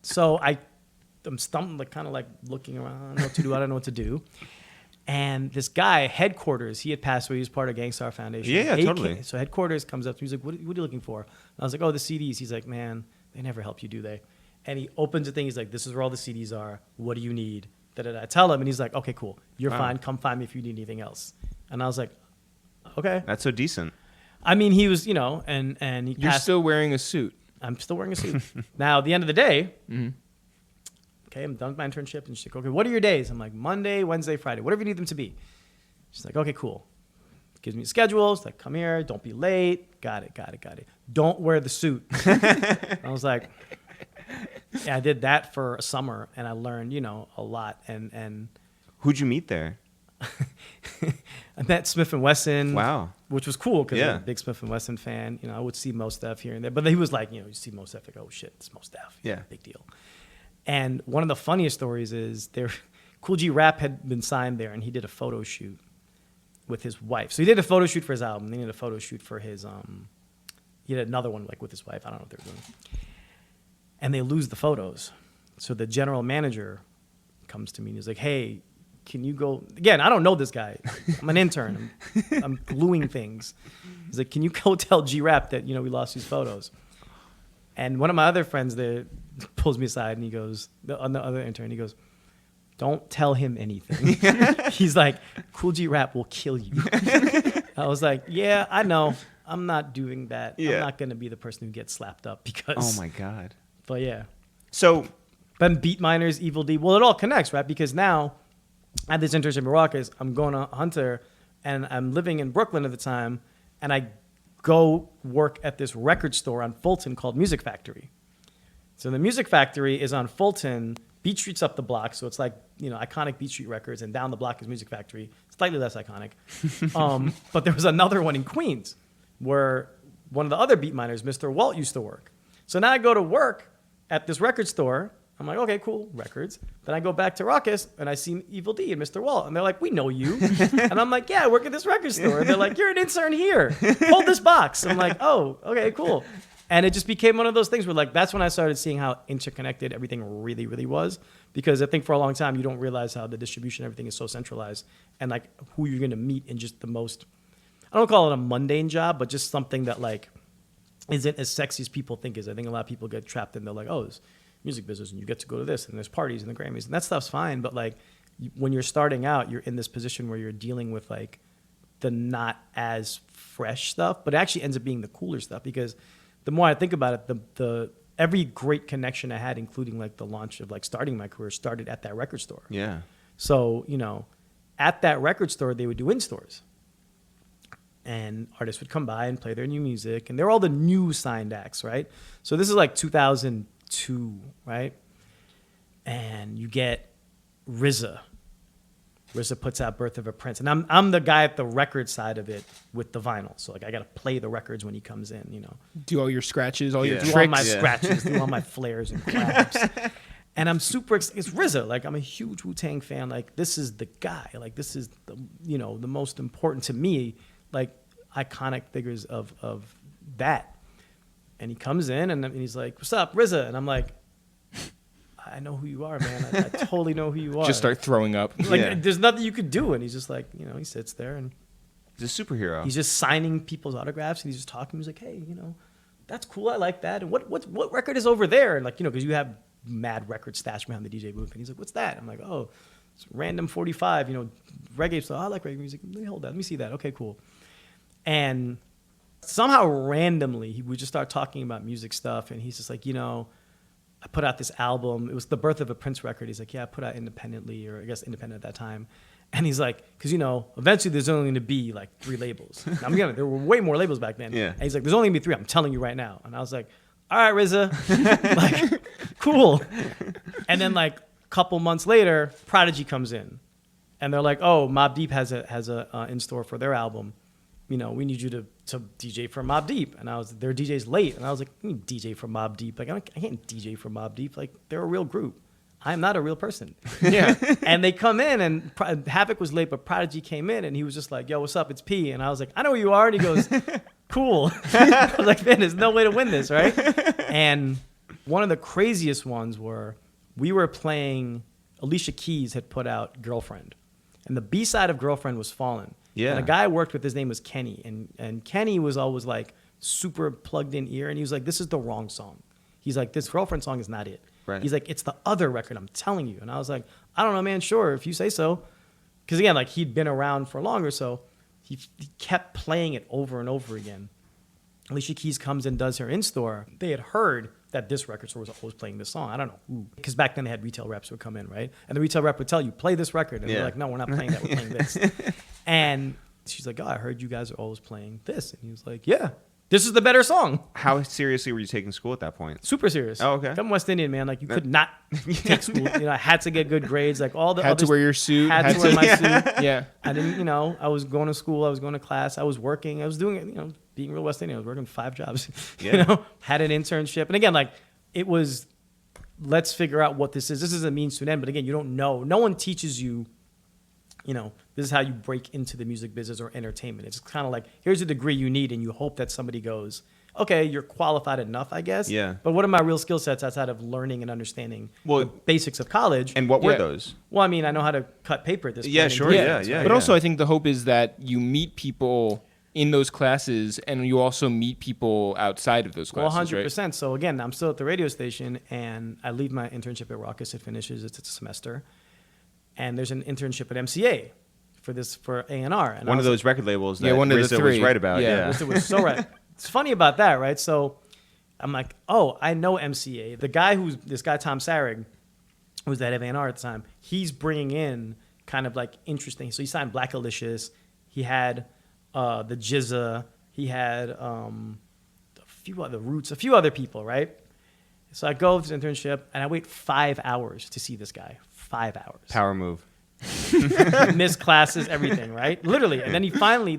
So I'm stumped, like kind of like looking around, I don't know what to do, I don't know what to do. And this guy, Headquarters, he had passed away. He was part of Gangstar Foundation. Yeah, totally. So Headquarters comes up to me. He's like, what are you looking for? And I was like, oh, the CDs. He's like, man, they never help you, do they? And he opens the thing. He's like, this is where all the CDs are. What do you need? I tell him, and he's like, okay, cool. You're fine. Come find me if you need anything else. And I was like, okay. That's so decent. I mean, he was, and he You're still wearing a suit. I'm still wearing a suit. Now, at the end of the day, okay, I'm done with my internship. And she's like, okay, what are your days? I'm like, Monday, Wednesday, Friday, whatever you need them to be. She's like, okay, cool. Gives me a schedule. She's like, come here. Don't be late. Got it. Don't wear the suit. I was like, yeah, I did that for a summer, and I learned, a lot. And Who'd you meet there? I met Smith & Wesson. Wow. Which was cool because Yeah. I'm a big Smith & Wesson fan. I would see Mos Def here and there. But he was like, you see Mos Def, like, oh, shit, it's Mos Def. Yeah. Big deal. And one of the funniest stories is Cool G Rap had been signed there, and he did a photo shoot with his wife. So he did a photo shoot for his album. Then he did a photo shoot for his he did another one like with his wife. I don't know what they were doing. And they lose the photos. So the general manager comes to me and he's like, hey, can you go again? I don't know this guy. I'm an intern. I'm gluing things. He's like, can you go tell G Rap that we lost these photos? And one of my other friends there pulls me aside and he goes, the other intern, he goes, don't tell him anything. He's like, Cool G Rap will kill you. I was like, yeah, I know. I'm not doing that. Yeah. I'm not going to be the person who gets slapped up because. Oh my God. But yeah. So. Then Beat Miners, Evil D. Well, it all connects, right? Because now I had this internship in Rawkus. I'm going to Hunter, and I'm living in Brooklyn at the time, and I go work at this record store on Fulton called Music Factory. So the Music Factory is on Fulton. Beat Street's up the block, so it's like iconic Beat Street Records, and down the block is Music Factory, slightly less iconic. But there was another one in Queens where one of the other Beat Miners, Mr. Walt, used to work. So now I go to work at this record store. I'm like, okay, cool, records. Then I go back to Rawkus, and I see Evil D and Mr. Walt, and they're like, we know you. And I'm like, yeah, I work at this record store. And they're like, you're an intern here. Hold this box. I'm like, oh, okay, cool. And it just became one of those things where, like, that's when I started seeing how interconnected everything really, really was. Because I think for a long time, you don't realize how the distribution, everything is so centralized. And, like, who you're going to meet in just the most, I don't call it a mundane job, but just something that, like, isn't as sexy as people think is. I think a lot of people get trapped in, they're like, oh, it's music business, and you get to go to this, and there's parties and the Grammys, and that stuff's fine. But, like, when you're starting out, you're in this position where you're dealing with, like, the not as fresh stuff, but it actually ends up being the cooler stuff. Because the more I think about it, the every great connection I had, including like the launch of like starting my career, started at that record store. Yeah. So, at that record store, they would do in-stores. And artists would come by and play their new music. And they're all the new signed acts, right? So this is like 2002, right? And you get RZA. RZA puts out Birth of a Prince. And I'm the guy at the record side of it with the vinyl. So like I got to play the records when he comes in, Do all your scratches, all your do tricks. all my scratches, do all my flares and grabs. And I'm super it's RZA. Like, I'm a huge Wu-Tang fan. Like, this is the guy. Like, this is the the most important to me, like, iconic figures of that. And he comes in and he's like, "What's up, RZA?" And I'm like, I know who you are, man. I totally know who you are. Just start throwing up. Like, there's nothing you could do. And he's just like, he sits there and He's a superhero. he's just signing people's autographs, and he's just talking. He's like, hey, that's cool. I like that. And what record is over there? And like, because you have mad record stash behind the DJ booth. And he's like, what's that? I'm like, oh, it's Random 45, reggae. So I like reggae music. Let me hold that. Let me see that. Okay, cool. And somehow randomly, we just start talking about music stuff. And he's just like, I put out this album. It was the Birth of a Prince record. He's like, yeah, I put out independently, or I guess independent at that time. And he's like, because, eventually there's only going to be like 3 labels. There were way more labels back then. Yeah. And he's like, there's only going to be 3. I'm telling you right now. And I was like, all right, RZA. Like, cool. And then like a couple months later, Prodigy comes in. And they're like, oh, Mobb Deep has a in store for their album. We need you to DJ for Mobb Deep. And their DJ's late. And I was like, you need DJ for Mobb Deep. Like, I can't DJ for Mobb Deep. Like, they're a real group. I'm not a real person. Yeah. And they come in, and Havoc was late, but Prodigy came in, and he was just like, yo, what's up? It's P. And I was like, I know who you are. And he goes, cool. I was like, man, there's no way to win this, right? And one of the craziest ones were we were playing, Alicia Keys had put out Girlfriend. And the B-side of Girlfriend was Fallen. Yeah. And a guy I worked with, his name was Kenny. And Kenny was always like super plugged in ear. And he was like, this is the wrong song. He's like, this Girlfriend song is not it. Right. He's like, it's the other record, I'm telling you. And I was like, I don't know, man, sure, if you say so. Because again, like he'd been around for longer, so he kept playing it over and over again. Alicia Keys comes and does her in-store. They had heard that this record store was always playing this song. I don't know who. Because back then they had retail reps who would come in, right? And the retail rep would tell you, play this record. And they're like, no, we're not playing that, we're playing this. And she's like, oh, I heard you guys are always playing this. And he was like, yeah. This is the better song. How seriously were you taking school at that point? Super serious. Oh, okay. I'm West Indian, man. Like, you could not take school. I had to get good grades. Like, all the Had to wear your suit. Had to wear my suit. Yeah. I didn't, I was going to school. I was going to class. I was working. I was doing, being real West Indian. I was working 5 jobs. Yeah. Had an internship. And again, like, it was, let's figure out what this is. This is a means to an end. But again, you don't know. No one teaches you, this is how you break into the music business or entertainment. It's kind of like, here's a degree you need, and you hope that somebody goes, okay, you're qualified enough, I guess. Yeah. But what are my real skill sets outside of learning and understanding the basics of college? And what were those? Well, I mean, I know how to cut paper at this point. Yeah, sure. Yeah. But also, I think the hope is that you meet people in those classes, and you also meet people outside of those classes, 100%. right? So again, I'm still at the radio station, and I leave my internship at Rawkus. It finishes. It's a semester. And there's an internship at MCA for A&R. And one of those record labels that one of the RZA 3 was right about. Yeah. RZA was so right. It's funny about that, right? So I'm like, oh, I know MCA. The guy this guy, Tom Sarag, who was the head of A&R at the time, he's bringing in kind of like interesting. So he signed Black Alicious. He had the Jizza. He had a few other Roots, a few other people, right? So I go to the internship, and I wait 5 hours to see this guy. 5 hours. Power move. Miss classes, everything, right? Literally. And then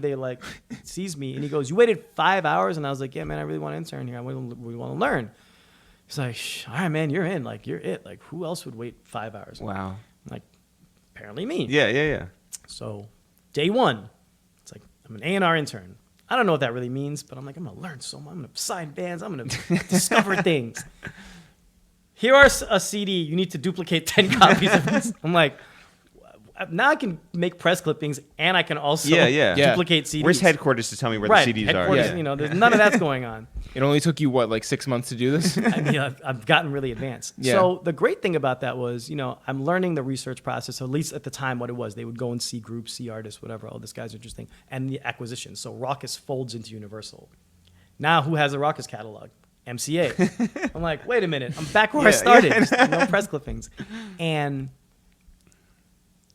they like sees me, and he goes, you waited 5 hours? And I was like, yeah, man, I really want to intern here. I really want to learn. He's like, all right, man, you're in. Like, you're it. Like, who else would wait 5 hours? Wow. I'm like, apparently me. Yeah. So day one, it's like, I'm an A&R intern. I don't know what that really means, but I'm like, I'm going to learn so much. I'm going to sign bands. I'm going to discover things. Here are a CD. You need to duplicate 10 copies of this. I'm like, now I can make press clippings, and I can also duplicate CDs. Where's headquarters to tell me where the CDs are? Yeah. There's none of that's going on. It only took you, like 6 months to do this? I mean, I've gotten really advanced. Yeah. So the great thing about that was, I'm learning the research process, so at least at the time what it was. They would go and see groups, see artists, whatever. Oh, this guy's interesting. And the acquisition. So Rawkus folds into Universal. Now who has a Rawkus catalog? MCA. I'm like, wait a minute. I'm back where I started. No press clippings. And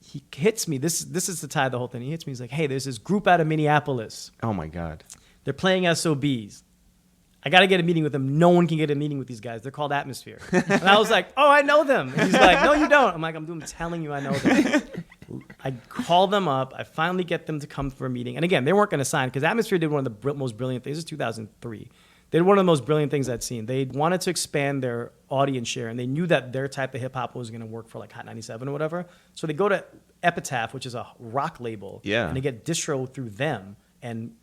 he hits me. This is to tie the whole thing. He hits me. He's like, hey, there's this group out of Minneapolis. Oh, my God. They're playing SOBs. I got to get a meeting with them. No one can get a meeting with these guys. They're called Atmosphere. And I was like, oh, I know them. And he's like, no, you don't. I'm like, I'm telling you I know them. I call them up. I finally get them to come for a meeting. And again, they weren't going to sign because Atmosphere did one of the most brilliant things. This is 2003. They did one of the most brilliant things I'd seen. They wanted to expand their audience share, and they knew that their type of hip-hop was going to work for like Hot 97 or whatever. So they go to Epitaph, which is a rock label, and they get distro through them and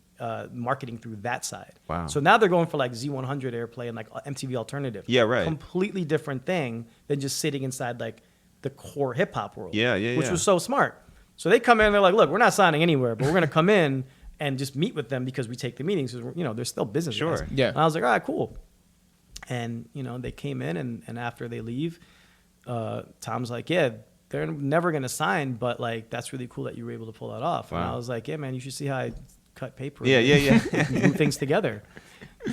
marketing through that side. Wow. So now they're going for like Z100 airplay and like MTV Alternative. Yeah, right. Completely different thing than just sitting inside like the core hip-hop world. Which was so smart. So they come in and they're like, look, we're not signing anywhere, but we're going to come in and just meet with them because we take the meetings. There's still business. Sure. Guys. Yeah. And I was like, all right, cool. And, they came in and after they leave, Tom's like, yeah, they're never going to sign, but like, that's really cool that you were able to pull that off. Wow. And I was like, yeah, man, you should see how I cut paper. Yeah. Glue things together.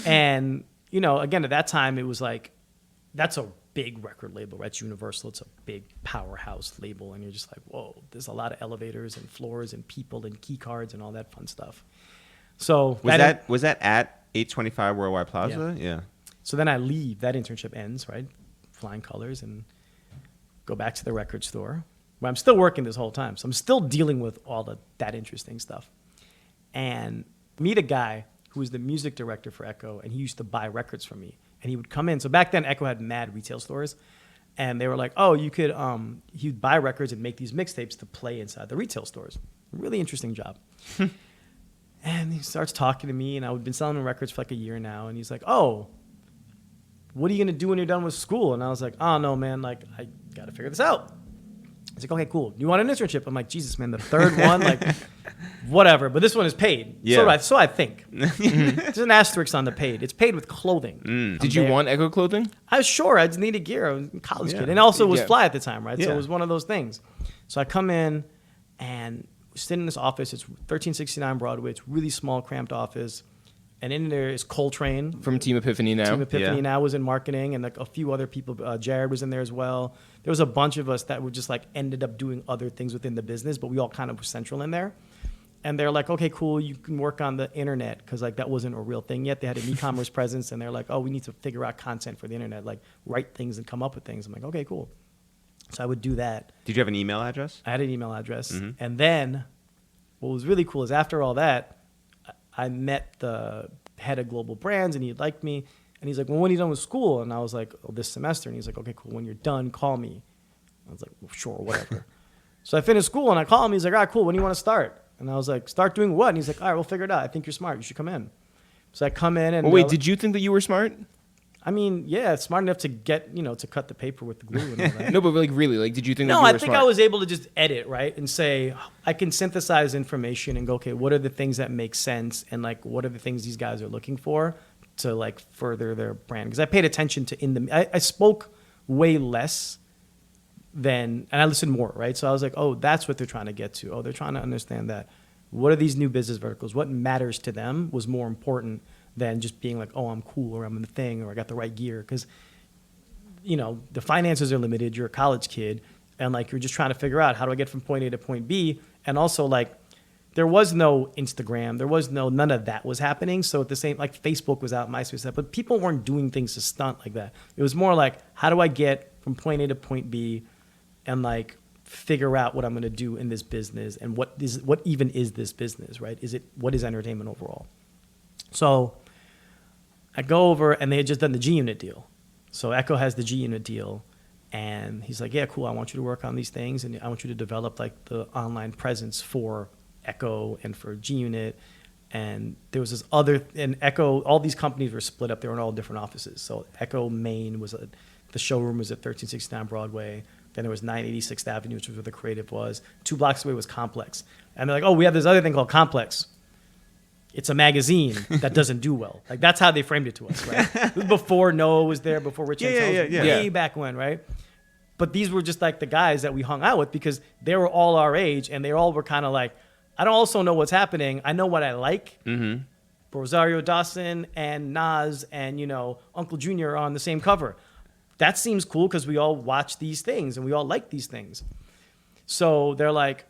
And, again, at that time, it was like, that's a big record label, right? It's Universal. It's a big powerhouse label. And you're just like, whoa, there's a lot of elevators and floors and people and key cards and all that fun stuff. So was that at 825 Worldwide Plaza? Yeah. So then I leave. That internship ends, right? Flying colors, and go back to the record store where I'm still working this whole time. So I'm still dealing with all of that interesting stuff. And meet a guy who was the music director for Ecko, and he used to buy records from me. And he would come in. So back then, Ecko had mad retail stores. And they were like, oh, you could, he'd buy records and make these mixtapes to play inside the retail stores. Really interesting job. And he starts talking to me, and I've been selling him records for like a year now. And he's like, oh, what are you going to do when you're done with school? And I was like, oh, no, man, like, I got to figure this out. He's like, okay, cool. You want an internship? I'm like, Jesus, man, the third one, like, whatever. But this one is paid. Yeah. So I think. There's an asterisk on the paid. It's paid with clothing. Did you want Ecko clothing? I was sure. I just needed gear. I was a college kid. And also was fly at the time, right? So Yeah. it was one of those things. So I come in and sit in this office. It's 1369 Broadway. It's really small, cramped office. And in there is Coltrane. From Team Epiphany now. Team Epiphany Yeah. now was in marketing, and like a few other people. Jared was in there as well. There was a bunch of us that were just like ended up doing other things within the business, but we all kind of were central in there. And they're like, okay, cool, you can work on the internet, because like that wasn't a real thing yet. They had an e-commerce presence, and they're like, oh, we need to figure out content for the internet, like write things and come up with things. I'm like, okay, cool. So I would do that. Did you have an email address? I had an email address. Mm-hmm. And then what was really cool is after all that, I met the head of global brands, and he liked me. And he's like, well, when are you done with school? And I was like, oh, this semester. And he's like, okay, cool. When you're done, call me. I was like, well, sure, whatever. So I finished school, and I call him. He's like, all right, cool. When do you want to start? And I was like, start doing what? And he's like, all right, we'll figure it out. I think you're smart. You should come in. So I come in and... Well, wait, did you think that you were smart? I mean, yeah, smart enough to get, to cut the paper with the glue and all that. No, but like really, like did you think that No, you were I think smart? I was able to just edit, right? And say, I can synthesize information and go, okay, what are the things that make sense? And like, what are the things these guys are looking for to like further their brand? Because I paid attention to I spoke way less and I listened more, right? So I was like, oh, that's what they're trying to get to. Oh, they're trying to understand that. What are these new business verticals? What matters to them was more important than just being like, oh, I'm cool, or I'm in the thing, or I got the right gear. Because, the finances are limited. You're a college kid, and like you're just trying to figure out, how do I get from point A to point B? And also like, there was no Instagram. There was none of that was happening. So at the same, like Facebook was out, MySpace was out, but people weren't doing things to stunt like that. It was more like, how do I get from point A to point B, and like figure out what I'm going to do in this business, and what even is this business, right? What is entertainment overall? So I go over, and they had just done the G Unit deal. So Ecko has the G Unit deal, and he's like, yeah, cool. I want you to work on these things, and I want you to develop like the online presence for Ecko and for G Unit. And there was this and Ecko, all these companies were split up. They were in all different offices. So Ecko Main the showroom was at 1369 Broadway. Then there was 986th Avenue, which was where the creative was. 2 blocks away was Complex. And they're like, oh, we have this other thing called Complex. It's a magazine that doesn't do well. Like, that's how they framed it to us, right? It was before Noah was there, before Rich Hotels, way back when, right? But these were just like the guys that we hung out with, because they were all our age, and they all were kind of like, I don't also know what's happening. I know what I like. Mm-hmm. Rosario Dawson and Nas and, Uncle Junior are on the same cover. That seems cool because we all watch these things and we all like these things. So they're like,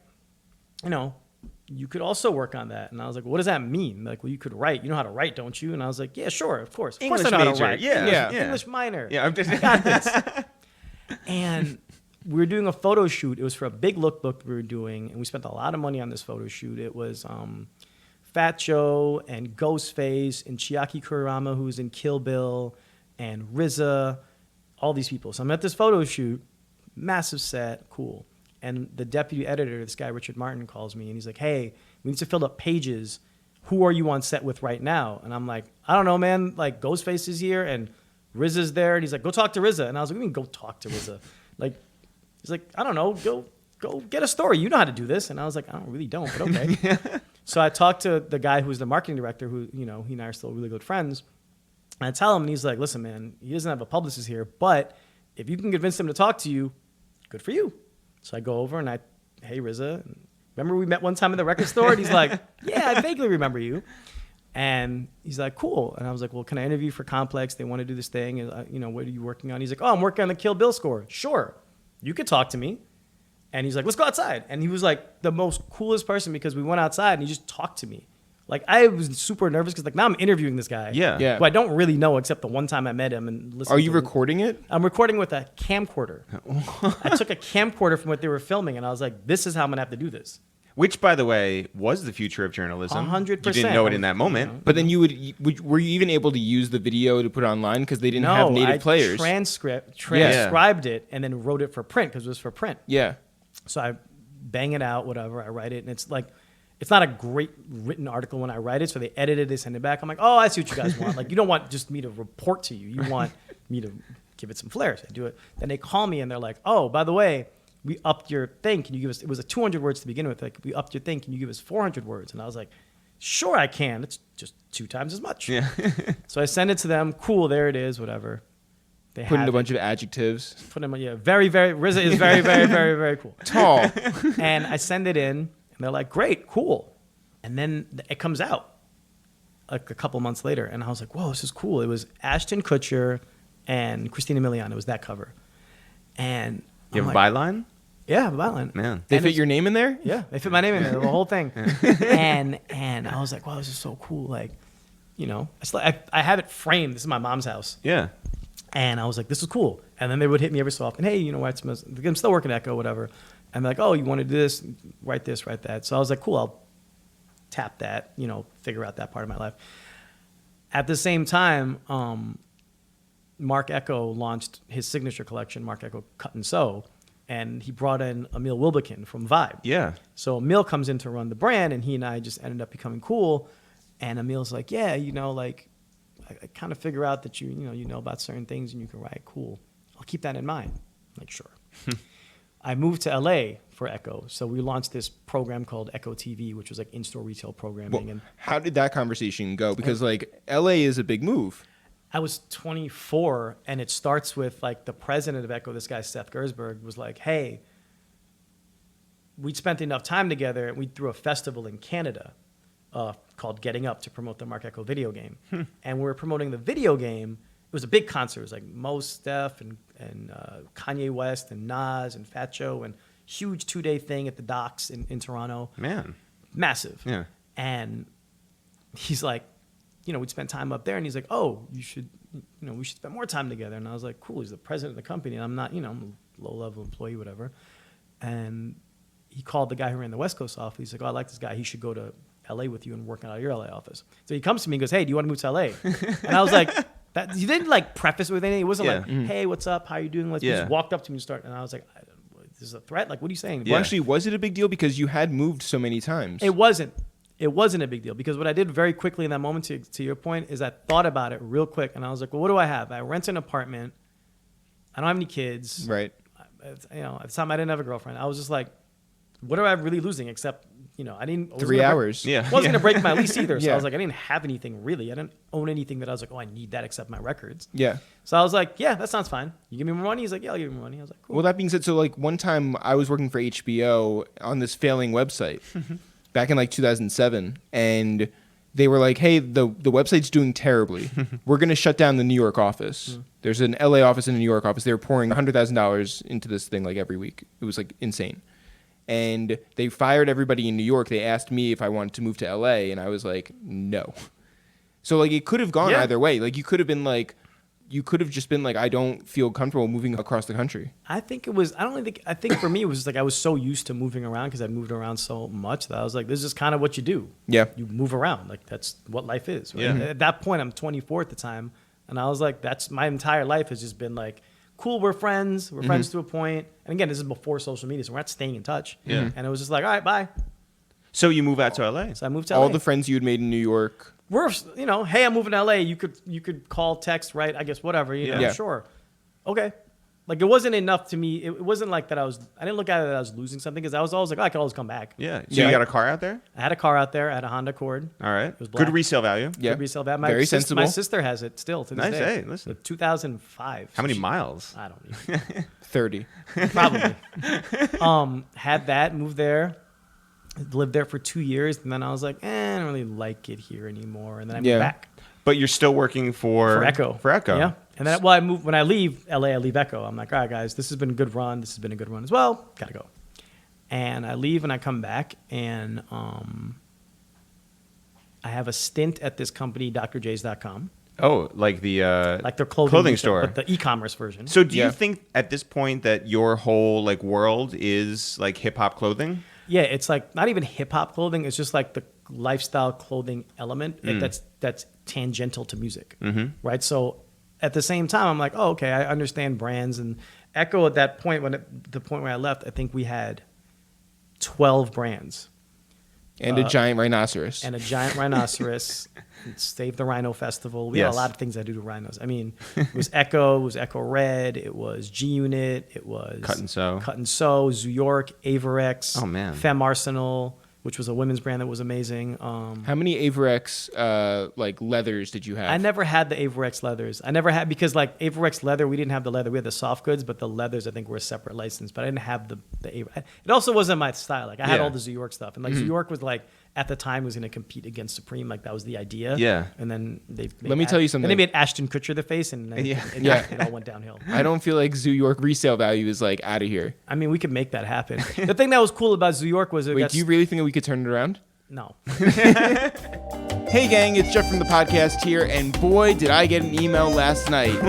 you could also work on that. And I was like, what does that mean? Like, well, you could write. You know how to write, don't you? And I was like, yeah, sure, of course. Of course I know how to write. Yeah. English minor. Yeah, I'm just I got this. And we were doing a photo shoot. It was for a big lookbook we were doing, and we spent a lot of money on this photo shoot. It was Fat Joe and Ghostface and Chiaki Kurama, who's in Kill Bill, and RZA, all these people. So I'm at this photo shoot, massive set, cool. And the deputy editor, this guy Richard Martin, calls me, and he's like, hey, we need to fill up pages. Who are you on set with right now? And I'm like, I don't know, man. Like, Ghostface is here, and RZA's there. And he's like, go talk to RZA. And I was like, what do you mean go talk to RZA? Like, he's like, I don't know, go get a story. You know how to do this. And I was like, I really don't, but okay. So I talked to the guy who was the marketing director, who, he and I are still really good friends. And I tell him, and he's like, listen, man, he doesn't have a publicist here, but if you can convince him to talk to you, good for you. So I go over and hey, RZA, remember we met one time in the record store? And he's like, yeah, I vaguely remember you. And he's like, cool. And I was like, well, can I interview for Complex? They want to do this thing. And, you know, what are you working on? He's like, oh, I'm working on the Kill Bill score. Sure. You could talk to me. And he's like, let's go outside. And he was like the most coolest person because we went outside and he just talked to me. Like, I was super nervous because, like, now I'm interviewing this guy. Yeah. Who I don't really know except the one time I met him and listened. Are you recording it? I'm recording with a camcorder. I took a camcorder from what they were filming and I was like, this is how I'm going to have to do this. Which, by the way, was the future of journalism. 100%. You didn't know it in that moment. But then were you even able to use the video to put it online because they didn't have native players? Transcribed it and then wrote it for print because it was for print. Yeah. So I bang it out, whatever. I write it, and it's like, it's not a great written article when I write it. So they edit it, they send it back. I'm like, oh, I see what you guys want. Like, you don't want just me to report to you. You want me to give it some flair. So I do it. Then they call me and they're like, oh, by the way, we upped your thing. Can you give us, it was a 200 words to begin with. Like, we upped your thing. Can you give us 400 words? And I was like, sure, I can. It's just 2 times as much. Yeah. So I send it to them. Cool, there it is, whatever. They Put in have a bunch of adjectives. Put in, yeah, very, very, RZA is very, very, very, very cool. Tall. And I send it in, and they're like, great, cool. And then it comes out like a couple months later, and I was like, whoa, this is cool. It was Ashton Kutcher and Christina Milian. It was that cover. And You have I'm a like, byline? yeah, I have a byline. Man. They And fit it's- your name in there? Yeah, they fit my name in there, the whole thing. and I was like, wow, this is so cool. Like, you know, I have it framed. This is my mom's house. Yeah. And I was like, this is cool. And then they would hit me every so often. Hey, you know what? I'm still working at Ecko, whatever. And they're like, oh, you want to do this? Write this, write that. So I was like, cool, I'll tap that, you know, figure out that part of my life. At the same time, Mark Ecko launched his signature collection, Mark Ecko Cut and Sew. And he brought in Emil Wilbekin from Vibe. Yeah. So Emil comes in to run the brand, and he and I just ended up becoming cool. And Emil's like, yeah, you know, like, I kind of figure out that you know about certain things and you can write. Cool. I'll keep that in mind. I'm like, sure. I moved to LA for Ecko. So we launched this program called Ecko TV, which was like in-store retail programming. Well, And how did that conversation go? Because like LA is a big move. I was 24, and it starts with like the president of Ecko, this guy Seth Gersberg, was like, hey, we'd spent enough time together, and we threw a festival in Canada called Getting Up to promote the Mark Ecko video game. And we were promoting the video game. It was a big concert. It was like Mos Def and Kanye West and Nas and Fat Joe, and huge 2-day thing at the docks in Toronto. Man. Massive. Yeah. And he's like, you know, we'd spend time up there, and he's like, oh, we should spend more time together. And I was like, cool, he's the president of the company, and I'm not, you know, I'm a low-level employee, whatever. And he called the guy who ran the West Coast office. He's like, oh, I like this guy. He should go to LA with you and work out of your LA office. So he comes to me and goes, hey, do you want to move to LA? And I was like, he didn't like preface it with anything. It wasn't like, hey, what's up? How you doing? He just walked up to me and started. And I was like, this is a threat? Like, what are you saying? Well, actually, was it a big deal because you had moved so many times? It wasn't. It wasn't a big deal because what I did very quickly in that moment, to your point, is I thought about it real quick. And I was like, well, what do I have? I rent an apartment. I don't have any kids. Right. You know, at the time I didn't have a girlfriend. I was just like, what am I really losing except, you know, I didn't. 3 hours. I wasn't going to break my lease either. So Yeah. I was like, I didn't have anything really. I didn't own anything that I was like, oh, I need that except my records. Yeah. So I was like, yeah, that sounds fine. You give me more money? He's like, yeah, I'll give you more money. I was like, cool. Well, that being said, so like one time I was working for HBO on this failing website back in like 2007, and they were like, hey, the website's doing terribly. We're going to shut down the New York office. There's an LA office and a New York office. They were pouring $100,000 into this thing like every week. It was like insane. And they fired everybody in New York. They asked me if I wanted to move to LA, and I was like, no. So like it could have gone either way. Like you could have just been like, I don't feel comfortable moving across the country. I think for me, it was just like I was so used to moving around because I'd moved around so much that I was like, this is kind of what you do. Yeah. You move around. Like that's what life is. Right? Yeah. At that point, I'm 24 at the time. And I was like, that's my entire life has just been like, cool, we're friends. We're friends to a point. And again, this is before social media, so we're not staying in touch. Yeah. And it was just like, all right, bye. So you move out to LA. So I moved to LA. All the friends you had made in New York. We're, you know, hey, I'm moving to LA. You could call, text, write, I guess, whatever, you know, Yeah. sure. Okay. Like, it wasn't enough to me. It wasn't like that I didn't look at it that I was losing something because I was always like, oh, I can always come back. Yeah. So Yeah. you got a car out there? I had a car out there. I had a Honda Accord. All right. was black. Good resale value. Yeah. Could resell that. Very My sensible. sister has it still to this Nice. day. Hey, listen. The 2005. How many miles? I don't know. 30. Probably. Had that, moved there. lived there for 2 years, and then I was like, I don't really like it here anymore. And then I moved back. But you're still working for Ecko. For Ecko. Yeah. And then, I moved, when I leave LA, I leave Ecko. I'm like, all right, guys, this has been a good run. This has been a good run as well. Got to go. And I leave and I come back, and I have a stint at this company, drjs.com. Oh, like the like their clothing store, but the e-commerce version. So do you think at this point that your whole like world is like hip hop clothing? Yeah, it's like not even hip hop clothing. It's just like the lifestyle clothing element that's tangential to music, right? So at the same time, I'm like, oh, okay, I understand brands. And Ecko at that point, the point where I left, I think we had 12 brands. And a giant rhinoceros. Save the Rhino Festival. We had a lot of things that do to rhinos. I mean, it was Ecko, it was Ecko Red, it was G Unit, it was Cut and Sew, Zoo York, Averex, oh man, Femme Arsenal, which was a women's brand that was amazing. How many Averex like leathers did you have? I never had the Averex leathers. I never had, because like Averex leather, we didn't have the leather. We had the soft goods, but the leathers I think were a separate license. But I didn't have the Averex. It also wasn't my style. Like I had all the Zoo York stuff, and like Zoo York was like at the time was going to compete against Supreme. Like that was the idea. Yeah. And then let me tell you something. And they made Ashton Kutcher the face, and it all went downhill. I don't feel like Zoo York resale value is like out of here. I mean, we could make that happen. The thing that was cool about Zoo York was wait, do you really think that we could turn it around? No. Hey gang, it's Jeff from the podcast here, and boy, did I get an email last night.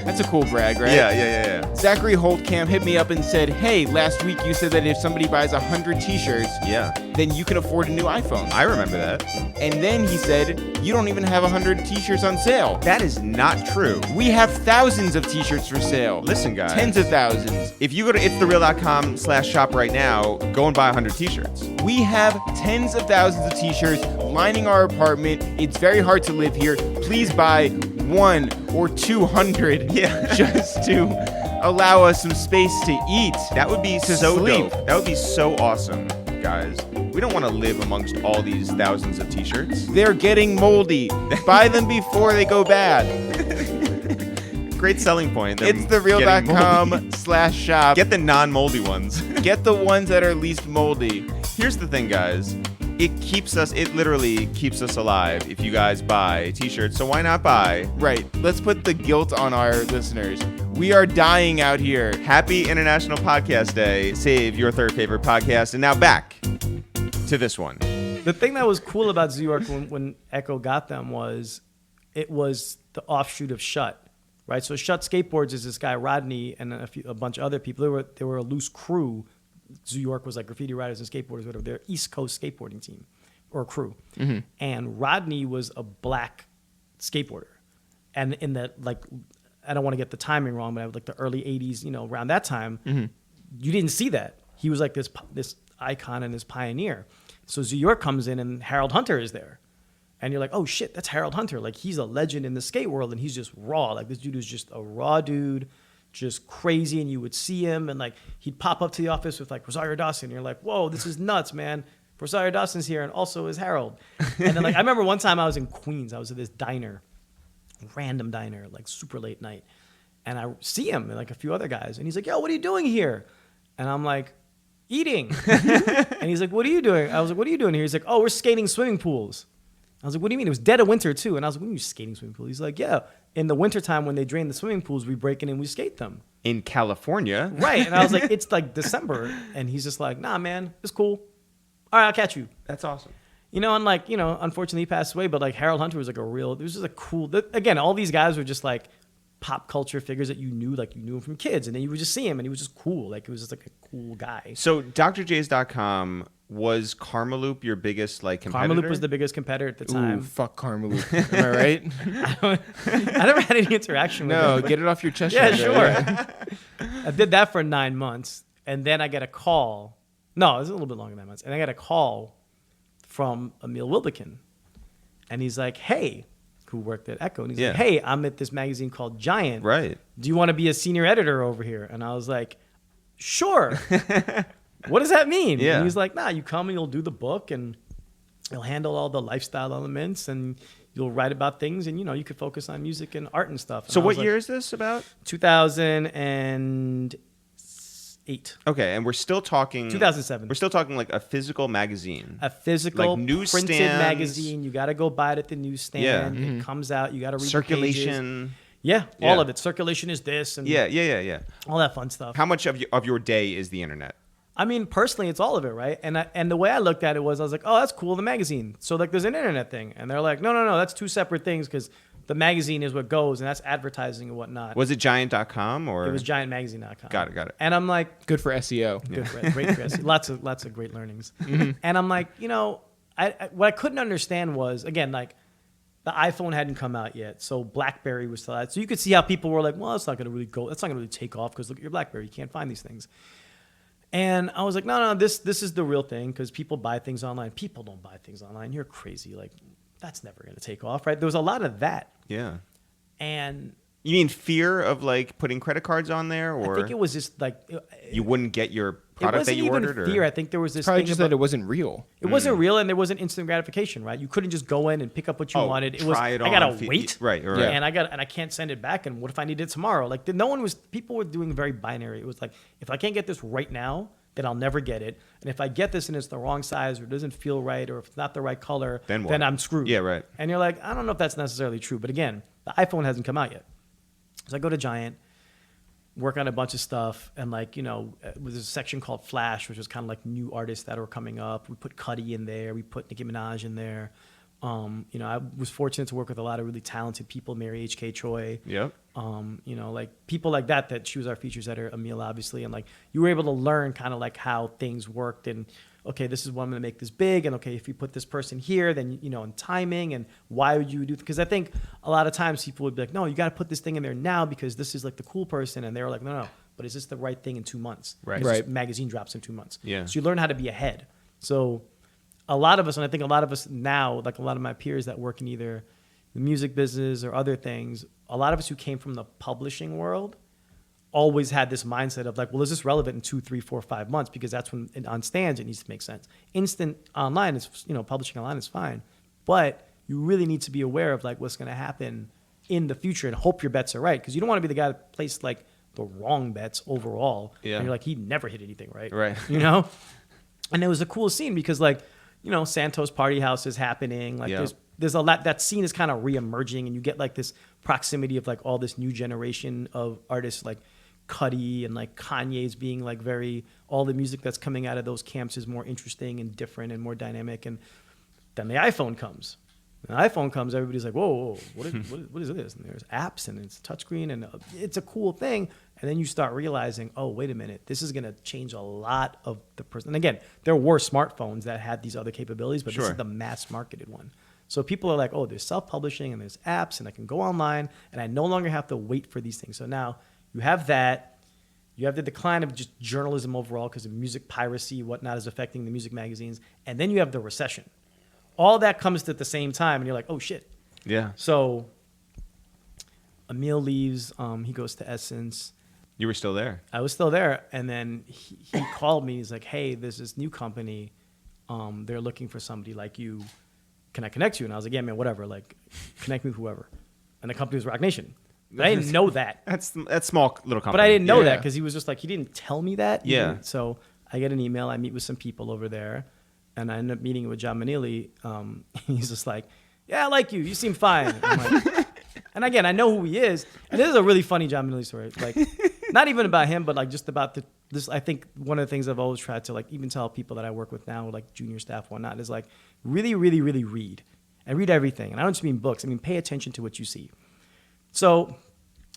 That's a cool brag, right? Yeah. Zachary Holtkamp hit me up and said, hey, last week you said that if somebody buys 100 t-shirts, then you can afford a new iPhone. I remember that. And then he said, you don't even have 100 t-shirts on sale. That is not true. We have thousands of t-shirts for sale. Listen, guys. Tens of thousands. If you go to itsthereal.com/shop right now, go and buy 100 t-shirts. We have tens of thousands of t-shirts lining our apartment. It's very hard to live here. Please buy 100 or 200 just to allow us some space to eat. That would be so dope. That would be so awesome, guys. We don't want to live amongst all these thousands of t-shirts. They're getting moldy. Buy them before they go bad. Great selling point. ItsTheReal.com/shop. Get the non-moldy ones. Get the ones that are least moldy. Here's the thing, guys. It literally keeps us alive if you guys buy t-shirts. So why not buy? Right. Let's put the guilt on our listeners. We are dying out here. Happy International Podcast Day. Save your third favorite podcast. And now back to this one. The thing that was cool about Zoo York when Ecko got them was it was the offshoot of Shut, right? So Shut Skateboards is this guy, Rodney, and a bunch of other people. They were a loose crew. Zoo York was like graffiti riders and skateboarders, whatever. They're East Coast skateboarding team or crew. And Rodney was a black skateboarder. And in the, like, I don't want to get the timing wrong, but like the early 80s, around that time, you didn't see that. He was like this icon and this pioneer. So Zoo York comes in and Harold Hunter is there. And you're like, oh shit, that's Harold Hunter. Like he's a legend in the skate world and he's just raw. Like this dude is just a raw dude, just crazy. And you would see him and like he'd pop up to the office with like Rosario Dawson. And you're like, whoa, this is nuts, man. Rosario Dawson's here and also is Harold. And then like I remember one time I was in Queens. I was at this diner, random diner, like super late night. And I see him and like a few other guys. And he's like, yo, what are you doing here? And I'm like, eating. And he's like, what are you doing? I was like, what are you doing here? He's like, oh, we're skating swimming pools. I was like, what do you mean? It was dead of winter too. And I was like, when are you skating swimming pool? He's like, yeah. In the wintertime when they drain the swimming pools, we break in and we skate them. In California? Right. And I was like, it's like December. And he's just like, nah, man, it's cool. All right, I'll catch you. That's awesome. And like, unfortunately he passed away, but like Harold Hunter was like it was just a cool, again, all these guys were just like pop culture figures that you knew him from kids. And then you would just see him and he was just cool. Like it was just like a cool guy. So drjs.com, was Karmaloop your biggest like competitor? Karmaloop was the biggest competitor at the time. Ooh, fuck Karmaloop. Am I right? I never had any interaction with him. No, get it off your chest. Yeah, sure. I did that for 9 months. And then I get a call. No, it was a little bit longer than 9 months. And I got a call from Emil Wilbekin. And he's like, hey, who worked at Ecko. And he's like, hey, I'm at this magazine called Giant. Right. Do you want to be a senior editor over here? And I was like, sure. What does that mean? Yeah. And he's like, nah, you come and you'll do the book and you'll handle all the lifestyle elements and you'll write about things and, you could focus on music and art and stuff. And so what year is this about? 2008. 2008. Okay, and we're still talking 2007. We're still talking like a physical magazine. A physical like newsstands, printed magazine. You got to go buy it at the newsstand. Yeah. It comes out. You got to read circulation. The pages. Yeah, all of it. Circulation is this and Yeah. all that fun stuff. How much of your day is the internet? I mean, personally, it's all of it, right? And the way I looked at it was, I was like, oh, that's cool, the magazine. So like, there's an internet thing, and they're like, no, that's two separate things because the magazine is what goes, and that's advertising and whatnot. Was it giant.com or? It was giantmagazine.com. Got it. And I'm like, Good for SEO. great for SEO. Lots of great learnings. And I'm like, what I couldn't understand was, again, like the iPhone hadn't come out yet, so BlackBerry was still out. So you could see how people were like, well, it's not going to really go. It's not going to really take off because look at your BlackBerry, you can't find these things. And I was like, no, this is the real thing because people buy things online. People don't buy things online. You're crazy. Like, that's never going to take off, right? There was a lot of that. Yeah. And you mean fear of like putting credit cards on there, or I think it was just like you wouldn't get your product that you ordered? It wasn't even fear. I think there was this Probably thing just about, that it wasn't real. it wasn't real, and there wasn't instant gratification, right? You couldn't just go in and pick up what you wanted. It was try it I gotta on, wait, right, Yeah. and I can't send it back. And what if I need it tomorrow? Like people were doing very binary. It was like, if I can't get this right now, then I'll never get it. And if I get this and it's the wrong size or it doesn't feel right or if it's not the right color, Then what? then I'm screwed. Yeah, right. And you're like, I don't know if that's necessarily true. But again, the iPhone hasn't come out yet. So I go to Giant, work on a bunch of stuff. And like, there's a section called Flash, which was kind of like new artists that were coming up. We put Cudi in there. We put Nicki Minaj in there. I was fortunate to work with a lot of really talented people, Mary H.K. Choi. Yep. Like people like that she was our features editor, Emil, obviously. And like, you were able to learn kind of like how things worked and, okay, this is what I'm going to make this big. And okay, if you put this person here, then, and timing and why would you do, because I think a lot of times people would be like, no, you got to put this thing in there now because this is like the cool person. And they were like, no, but is this the right thing in 2 months? Right. This Right. magazine drops in 2 months. Yeah. So you learn how to be ahead. So a lot of us, and I think a lot of us now, like a lot of my peers that work in either the music business or other things, a lot of us who came from the publishing world always had this mindset of like, well, is this relevant in 2, 3, 4, 5 months? Because that's when on stands, it needs to make sense. Instant online is, publishing online is fine, but you really need to be aware of like what's going to happen in the future and hope your bets are right. Because you don't want to be the guy that placed like the wrong bets overall. Yeah. And you're like, he never hit anything right. Right. And it was a cool scene because like, Santos Party House is happening. Like Yeah. there's a lot, that scene is kind of reemerging and you get like this proximity of like all this new generation of artists like Cudi and like Kanye's being like all the music that's coming out of those camps is more interesting and different and more dynamic. And then the iPhone comes. When the iPhone comes, everybody's like, whoa, what is this? And there's apps and it's touchscreen and it's a cool thing. And then you start realizing, oh, wait a minute, this is going to change a lot of the person. And again, there were smartphones that had these other capabilities, but this Sure. is the mass marketed one. So people are like, oh, there's self-publishing and there's apps and I can go online and I no longer have to wait for these things. So now you have that. You have the decline of just journalism overall because of music piracy, whatnot is affecting the music magazines. And then you have the recession. All that comes at the same time and you're like, oh, shit. Yeah. So Emil leaves. He goes to Essence. You were still there. I was still there. And then he called me. He's like, hey, there's this new company. They're looking for somebody like you. Can I connect you? And I was like, yeah, man, whatever. Like, connect me with whoever. And the company was Roc Nation. But I didn't know that. That's small little company. But I didn't know that Yeah. because he was just like, he didn't tell me that. Yeah. So I get an email. I meet with some people over there. And I end up meeting with John Manili. He's just like, yeah, I like you. You seem fine. I'm like, and again, I know who he is. And this is a really funny John Manili story. Like, not even about him, but like just about this. I think one of the things I've always tried to like even tell people that I work with now, like junior staff, whatnot, is like really, really, really read. And read everything. And I don't just mean books. I mean, pay attention to what you see. So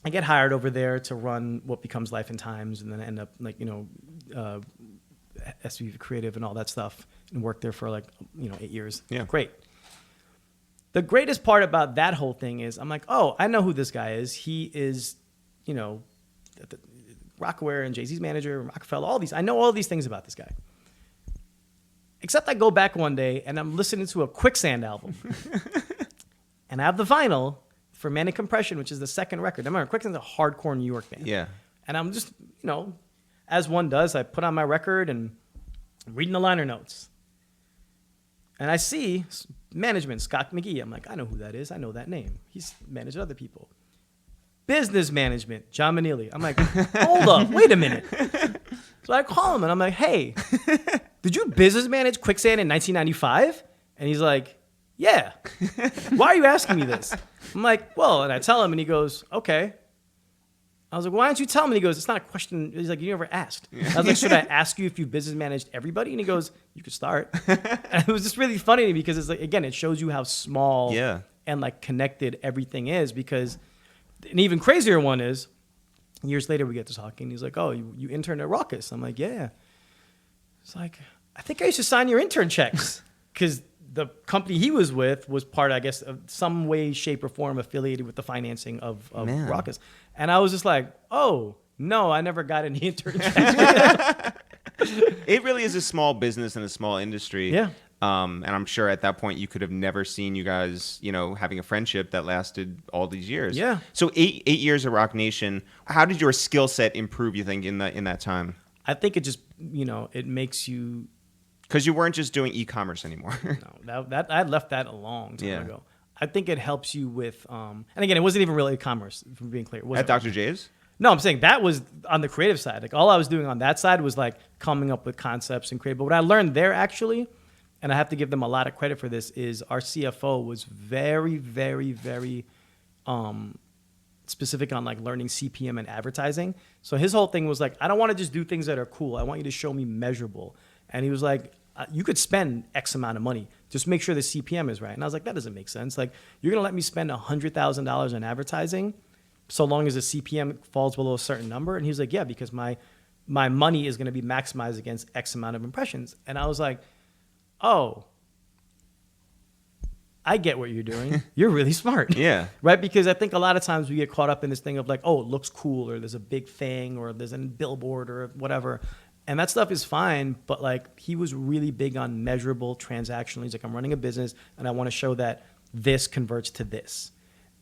I get hired over there to run what becomes Life and Times and then I end up like, SVP creative and all that stuff and worked there for like, 8 years. Yeah. Great. The greatest part about that whole thing is I'm like, oh, I know who this guy is. He is, Rockaware and Jay-Z's manager, Rockefeller, all these. I know all these things about this guy. Except I go back one day and I'm listening to a Quicksand album. And I have the vinyl for Manic Compression, which is the second record. Remember, Quicksand's a hardcore New York band. Yeah. And I'm just, as one does, I put on my record and I'm reading the liner notes. And I see management, Scott McGee. I'm like, I know who that is. I know that name. He's managed other people. business management, John Manili. I'm like, hold up, wait a minute. So I call him and I'm like, hey, did you business manage Quicksand in 1995? And he's like, yeah. Why are you asking me this? I'm like, well, and I tell him and he goes, okay. I was like, why don't you tell me? And he goes, it's not a question. He's like, you never asked. I was like, should I ask you if you business managed everybody? And he goes, you could start. And it was just really funny to me because it's like, again, it shows you how small and like connected everything is, because an even crazier one is years later we get to talking. He's like, oh, you interned at Rawkus. I'm like, yeah. It's like, I think I used to sign your intern checks because the company he was with was part, I guess, of some way, shape, or form affiliated with the financing of Rawkus. And I was just like, oh, no, I never got any intern checks. It really is a small business and a small industry. Yeah. And I'm sure at that point you could have never seen you guys, having a friendship that lasted all these years. Yeah. So 8 years of Roc Nation. How did your skill set improve, you think, in that time? I think it just, it makes you... Because you weren't just doing e-commerce anymore. No, that I left that a long time ago. I think it helps you with, and again, it wasn't even really e-commerce, if I'm being clear. At Dr. J's? No, I'm saying that was on the creative side. Like all I was doing on that side was like coming up with concepts and creative. But what I learned there actually, and I have to give them a lot of credit for this, is our CFO was very, very, very specific on like learning CPM and advertising. So his whole thing was like, I don't want to just do things that are cool. I want you to show me measurable. And he was like, you could spend X amount of money. Just make sure the CPM is right. And I was like, that doesn't make sense. Like, you're going to let me spend $100,000 on advertising so long as the CPM falls below a certain number? And he was like, yeah, because my money is going to be maximized against X amount of impressions. And I was like, oh, I get what you're doing. You're really smart. Yeah. Right? Because I think a lot of times we get caught up in this thing of like, oh, it looks cool, or there's a big thing, or there's a billboard or whatever. And that stuff is fine, but like he was really big on measurable, transactional. He's like, I'm running a business and I want to show that this converts to this.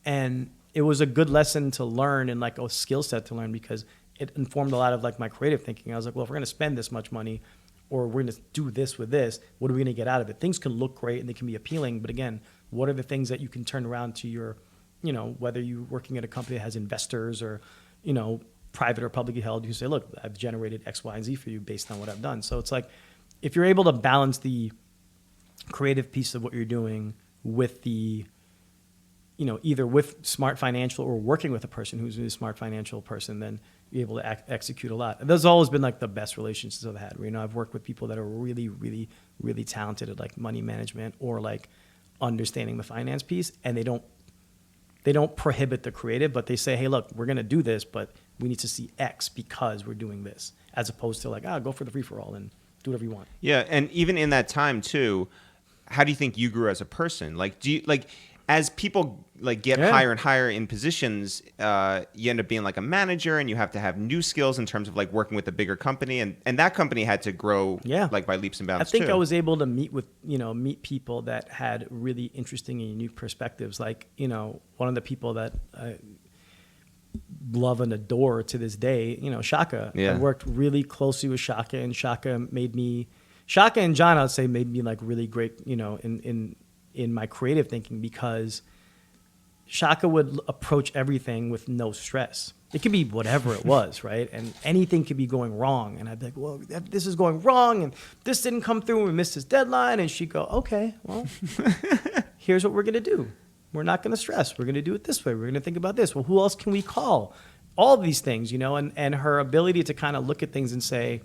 And it was a good lesson to learn and like a skill set to learn, because it informed a lot of like my creative thinking. I was like, well, if we're going to spend this much money, or we're going to do this with this, what are we going to get out of it? Things can look great and they can be appealing, but again, what are the things that you can turn around to your, whether you're working at a company that has investors or, private or publicly held, you say, look, I've generated X, Y, and Z for you based on what I've done. So it's like, if you're able to balance the creative piece of what you're doing with the, either with smart financial or working with a person who's a smart financial person, then you're able to execute a lot. And those have always been like the best relationships I've had. I've worked with people that are really, really, really talented at like money management or like understanding the finance piece, and they don't prohibit the creative, but they say, hey, look, we're going to do this, but we need to see X because we're doing this, as opposed to like, go for the free-for-all and do whatever you want. Yeah, and even in that time, too, how do you think you grew as a person? Like, do you, like, as people like get higher and higher in positions, you end up being like a manager, and you have to have new skills in terms of like working with a bigger company, and that company had to grow like by leaps and bounds. I think I was able to meet people that had really interesting and unique perspectives. Like, one of the people that I love and adore to this day, Shaka. Yeah. I worked really closely with Shaka, and Shaka and John, I'd say, made me like really great, in my creative thinking, because Shaka would approach everything with no stress. It could be whatever it was, right? And anything could be going wrong. And I'd be like, well, this is going wrong, and this didn't come through, and we missed this deadline. And she'd go, okay, well, here's what we're going to do. We're not going to stress. We're going to do it this way. We're going to think about this. Well, who else can we call? All these things, and her ability to kind of look at things and say,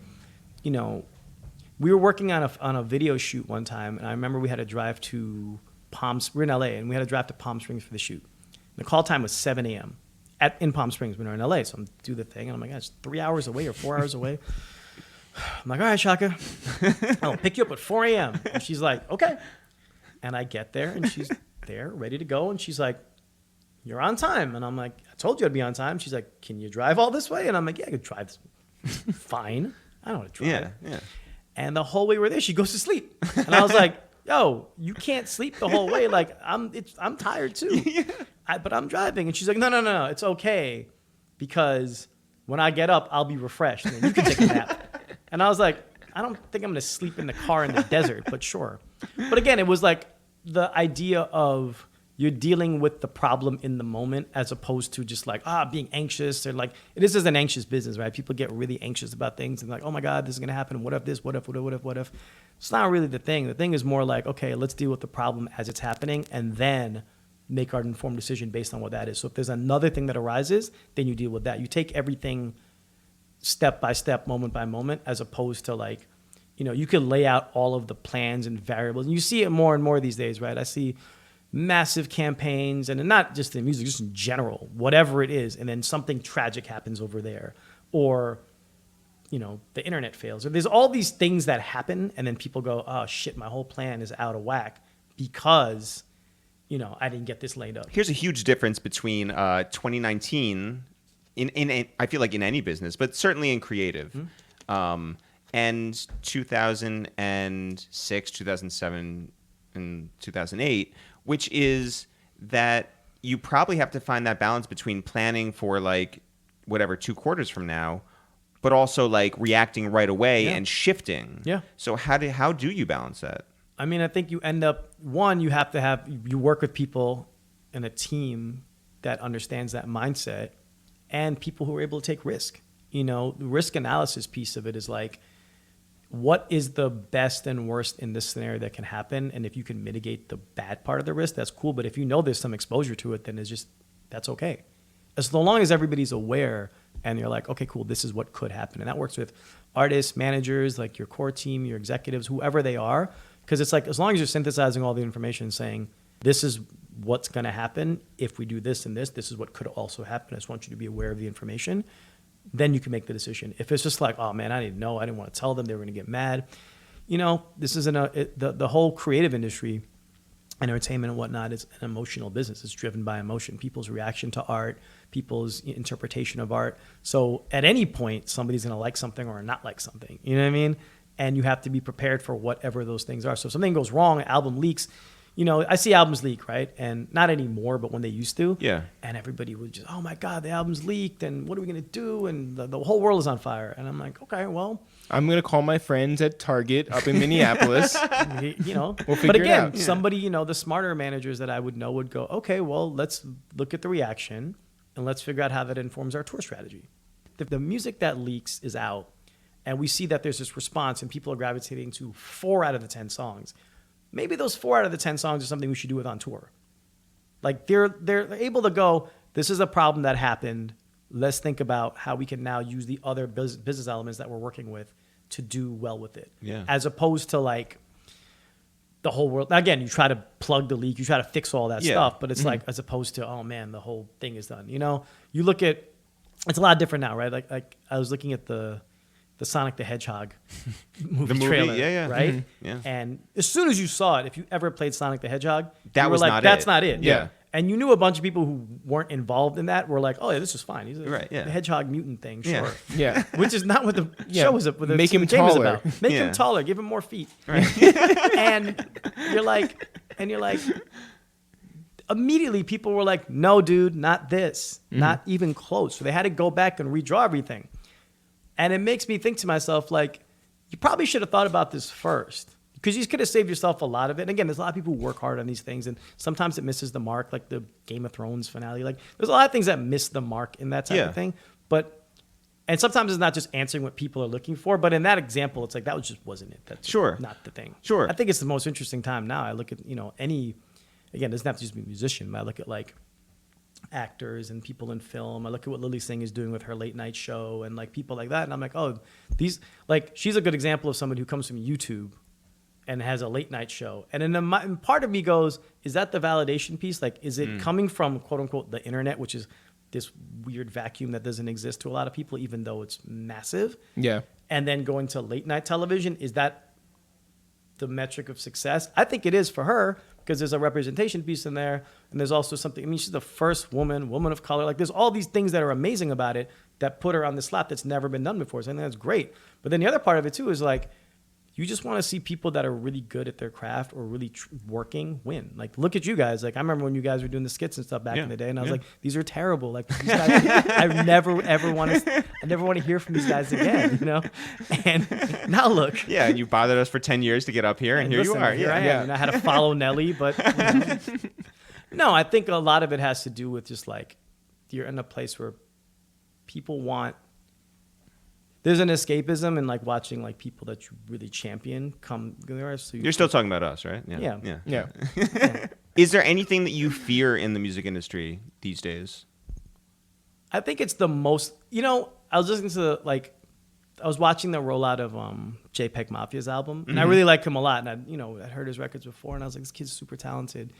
we were working on a video shoot one time, and I remember we had to drive to we're in LA, and we had to drive to Palm Springs for the shoot. The call time was 7 a.m. in Palm Springs when we were in LA. So I'm do the thing, and I'm like, it's 3 hours away or 4 hours away. I'm like, all right, Shaka, I'll pick you up at 4 a.m. And she's like, okay. And I get there, and she's there, ready to go, and she's like, you're on time. And I'm like, I told you I'd be on time. She's like, can you drive all this way? And I'm like, yeah, I could drive this. Fine. I know how to drive. Yeah. And the whole way we're there, she goes to sleep. And I was like, yo, you can't sleep the whole way. Like, I'm tired too. But I'm driving. And she's like, no, it's okay, because when I get up, I'll be refreshed, and then you can take a nap. And I was like, I don't think I'm going to sleep in the car in the desert, but sure. But again, it was like the idea of you're dealing with the problem in the moment as opposed to just like, being anxious or like, this is an anxious business, right? People get really anxious about things and like, oh my God, this is going to happen. What if this, what if? It's not really the thing. The thing is more like, okay, let's deal with the problem as it's happening and then make our informed decision based on what that is. So if there's another thing that arises, then you deal with that. You take everything step by step, moment by moment, as opposed to like, you could lay out all of the plans and variables. And you see it more and more these days, right? I see massive campaigns, and not just in music, just in general, whatever it is, and then something tragic happens over there, or the internet fails, or there's all these things that happen, and then people go, oh shit, my whole plan is out of whack because I didn't get this laid up. Here's a huge difference between 2019 in I feel like in any business, but certainly in creative, and 2006, 2007, and 2008, which is that you probably have to find that balance between planning for like whatever 2 quarters from now, but also like reacting right away and shifting. Yeah. So how do you balance that? I mean, I think you end up, you work with people in a team that understands that mindset and people who are able to take risk. The risk analysis piece of it is like, what is the best and worst in this scenario that can happen? And if you can mitigate the bad part of the risk, that's cool. But if there's some exposure to it, then that's okay. As long as everybody's aware and you're like, okay, cool, this is what could happen. And that works with artists, managers, like your core team, your executives, whoever they are. Because it's like, as long as you're synthesizing all the information saying, this is what's going to happen if we do this and this is what could also happen. I just want you to be aware of the information. Then you can make the decision. If it's just like, oh man, I didn't know, I didn't want to tell them, they were going to get mad. This is the whole creative industry and entertainment and whatnot is an emotional business. It's driven by emotion, people's reaction to art, people's interpretation of art. So at any point, somebody's going to like something or not like something. You know what I mean? And you have to be prepared for whatever those things are. So if something goes wrong, an album leaks, I see albums leak, right? And not anymore, but when they used to. Yeah. And everybody would just, oh my God, the album's leaked, and what are we going to do? And the whole world is on fire. And I'm like, okay, well. I'm going to call my friends at Target up in Minneapolis. We'll figure but it again, out. somebody, the smarter managers that I would know would go, okay, well, let's look at the reaction and let's figure out how that informs our tour strategy. If the music that leaks is out and we see that there's this response and people are gravitating to 4 out of the 10 songs, maybe those 4 out of the 10 songs are something we should do with on tour. Like they're able to go, this is a problem that happened. Let's think about how we can now use the other business elements that we're working with to do well with it. Yeah. As opposed to like the whole world. Again, you try to plug the leak, you try to fix all that stuff, but it's like, as opposed to, oh man, the whole thing is done. You look at, it's a lot different now, right? Like I was looking at the Sonic the Hedgehog movie trailer, right? Mm-hmm. Yeah. And as soon as you saw it, if you ever played Sonic the Hedgehog, that you were was like, not that's it. not it. Yeah. And you knew a bunch of people who weren't involved in that were like, oh yeah, this is fine. He's Right, yeah. the hedgehog mutant thing, sure. Yeah. Which is not what the show was. What the Make him game is taller. about. Make Yeah. him taller. Give him more feet. Right. and you're like, immediately people were like, no, dude, not this, not even close. So they had to go back and redraw everything. And it makes me think to myself, like, you probably should have thought about this first, because you could have saved yourself a lot of it. And again, there's a lot of people who work hard on these things, and sometimes it misses the mark, like the Game of Thrones finale. Like, there's a lot of things that miss the mark in that type of thing. And sometimes it's not just answering what people are looking for, but in that example, it's like, that wasn't it. That's not the thing. Sure. I think it's the most interesting time now. I look at, again, it doesn't have to just be a musician, but I look at like actors and people in film. I look at what Lily Singh is doing with her late night show and like people like that. And I'm like, oh, she's a good example of somebody who comes from YouTube and has a late night show. And then part of me goes, is that the validation piece? Like, is it coming from quote unquote the internet, which is this weird vacuum that doesn't exist to a lot of people, even though it's massive? Yeah. And then going to late night television, is that the metric of success? I think it is for her, because there's a representation piece in there, and there's also something, she's the first woman of color. Like, there's all these things that are amazing about it that put her on this lap that's never been done before. So I think that's great. But then the other part of it too is like, you just want to see people that are really good at their craft or really working win. Like, look at you guys. Like, I remember when you guys were doing the skits and stuff back in the day, and I was like, these are terrible. Like, these guys, I never want to hear from these guys again, And now look. Yeah, and you bothered us for 10 years to get up here, and here listen, you are. Here I am. I had to follow Nelly, but No, I think a lot of it has to do with just like you're in a place where people want. There's an escapism in like watching like people that you really champion come there. So You're still talking about us, right? Yeah. Is there anything that you fear in the music industry these days? I think it's the most. I was listening to I was watching the rollout of JPEG Mafia's album, and I really liked him a lot. And I'd heard his records before, and I was like, this kid's super talented.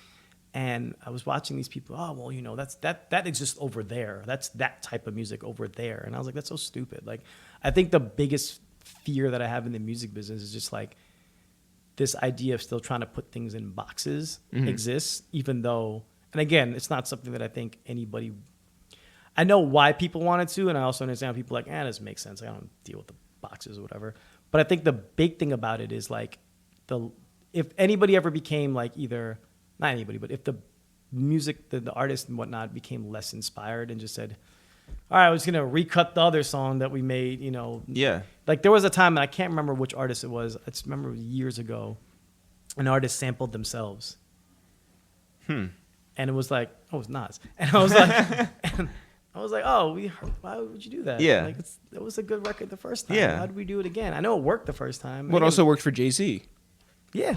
And I was watching these people. Oh well, that exists over there. That's that type of music over there. And I was like, that's so stupid. Like, I think the biggest fear that I have in the music business is just like this idea of still trying to put things in boxes exists, even though. And again, it's not something that I think anybody. I know why people wanted to, and I also understand people like, this makes sense. I don't deal with the boxes or whatever. But I think the big thing about it is like if anybody ever became like either. Not anybody, but if the music, the artist and whatnot became less inspired and just said, all right, I was going to recut the other song that we made, Yeah. Like there was a time, and I can't remember which artist it was. I just remember years ago, an artist sampled themselves. And it was like, it was Nas. And I was like, why would you do that? Yeah. Like it was a good record the first time. Yeah. How did we do it again? I know it worked the first time. Well, it also worked for Jay-Z. Yeah.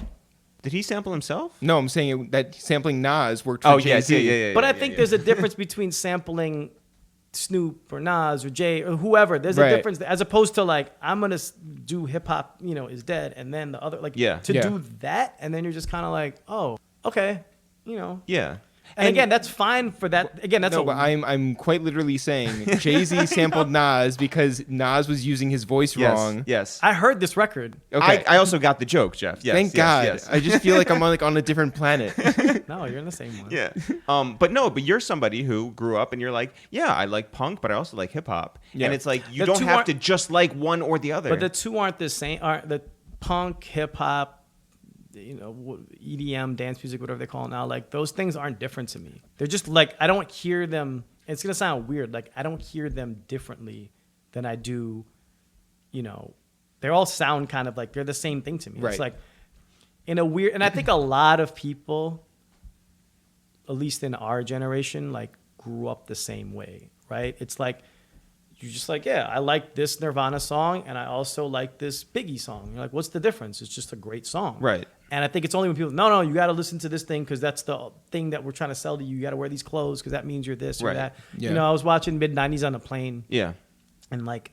Did he sample himself? No, I'm saying that sampling Nas worked for Jay-Z. Yeah. But I think there's a difference between sampling Snoop or Nas or Jay or whoever. There's a difference as opposed to like, I'm going to do hip hop, is dead. And then the other, do that. And then you're just kind of like, oh, okay, Yeah. And again, that's fine for that. Again, that's but I'm quite literally saying Jay-Z sampled Nas because Nas was using his voice wrong. Yes. I heard this record. Okay. I also got the joke, Jeff. Yes. Thank God. Yes. I just feel like I'm on a different planet. No, you're in the same one. Yeah. But you're somebody who grew up and you're like, yeah, I like punk, but I also like hip hop. Yeah. And it's like you The don't two have aren't- to just like one or the other. But the two aren't the same. Aren't the punk, hip hop, EDM, dance music, whatever they call it now, like those things aren't different to me. They're just like, I don't hear them. It's going to sound weird. Like I don't hear them differently than I do, they all sound kind of like they're the same thing to me. Right. It's like in a weird, and I think a lot of people, at least in our generation, like grew up the same way, right? It's like, you're just like, yeah, I like this Nirvana song, and I also like this Biggie song. You're like, what's the difference? It's just a great song. Right. And I think it's only when people, no, you got to listen to this thing because that's the thing that we're trying to sell to you. You got to wear these clothes because that means you're this or Right. that. Yeah. I was watching mid-90s on a plane, yeah. and like,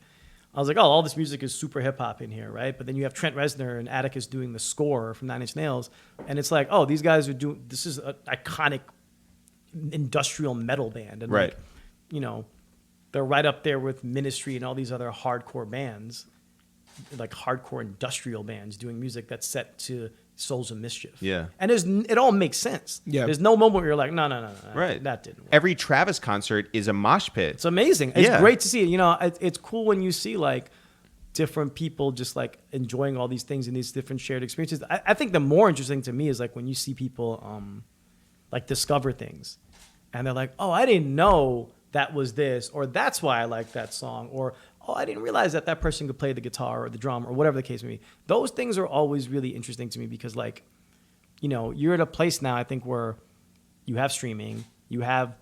I was like, all this music is super hip-hop in here, right? But then you have Trent Reznor and Atticus doing the score from Nine Inch Nails, and it's like, these guys are doing, this is an iconic industrial metal band. And Right. like, they're right up there with Ministry and all these other hardcore bands, like hardcore industrial bands doing music that's set to Souls of Mischief. Yeah. And it all makes sense. Yeah. There's no moment where you're like, no, Right. that didn't work. Every Travis concert is a mosh pit. It's amazing. It's Yeah. great to see it. It's cool when you see like different people just like enjoying all these things and these different shared experiences. I think the more interesting to me is like when you see people like discover things and they're like, I didn't know that was this, or that's why I like that song, or I didn't realize that person could play the guitar or the drum or whatever the case may be. Those things are always really interesting to me because like, you're at a place now, I think, where you have streaming, you have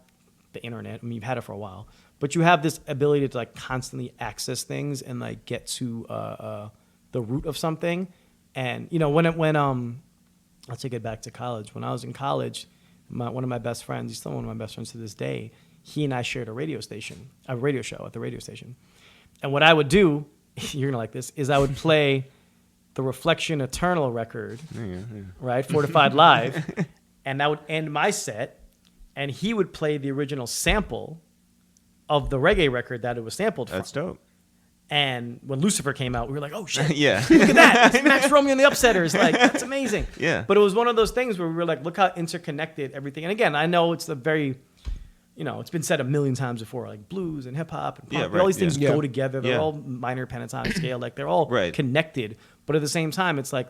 the internet. I mean, you've had it for a while, but you have this ability to like constantly access things and like get to the root of something. And when I'll take it back to college. When I was in college, one of my best friends, he's still one of my best friends to this day, he and I shared a radio show at the radio station. And what I would do, you're going to like this, is I would play the Reflection Eternal record, right, Fortified Live, and that would end my set, and he would play the original sample of the reggae record that it was sampled from. That's dope. And when Lucifer came out, we were like, oh, shit. Yeah. Look at that. It's Max Romeo and the Upsetters. Like, that's amazing. Yeah. But it was one of those things where we were like, look how interconnected everything. And again, I know it's a very, it's been said a million times before, like blues and hip hop and punk. Yeah, All these things yeah. go together. They're Yeah. all minor pentatonic scale. Like, they're all Right. connected. But at the same time, it's like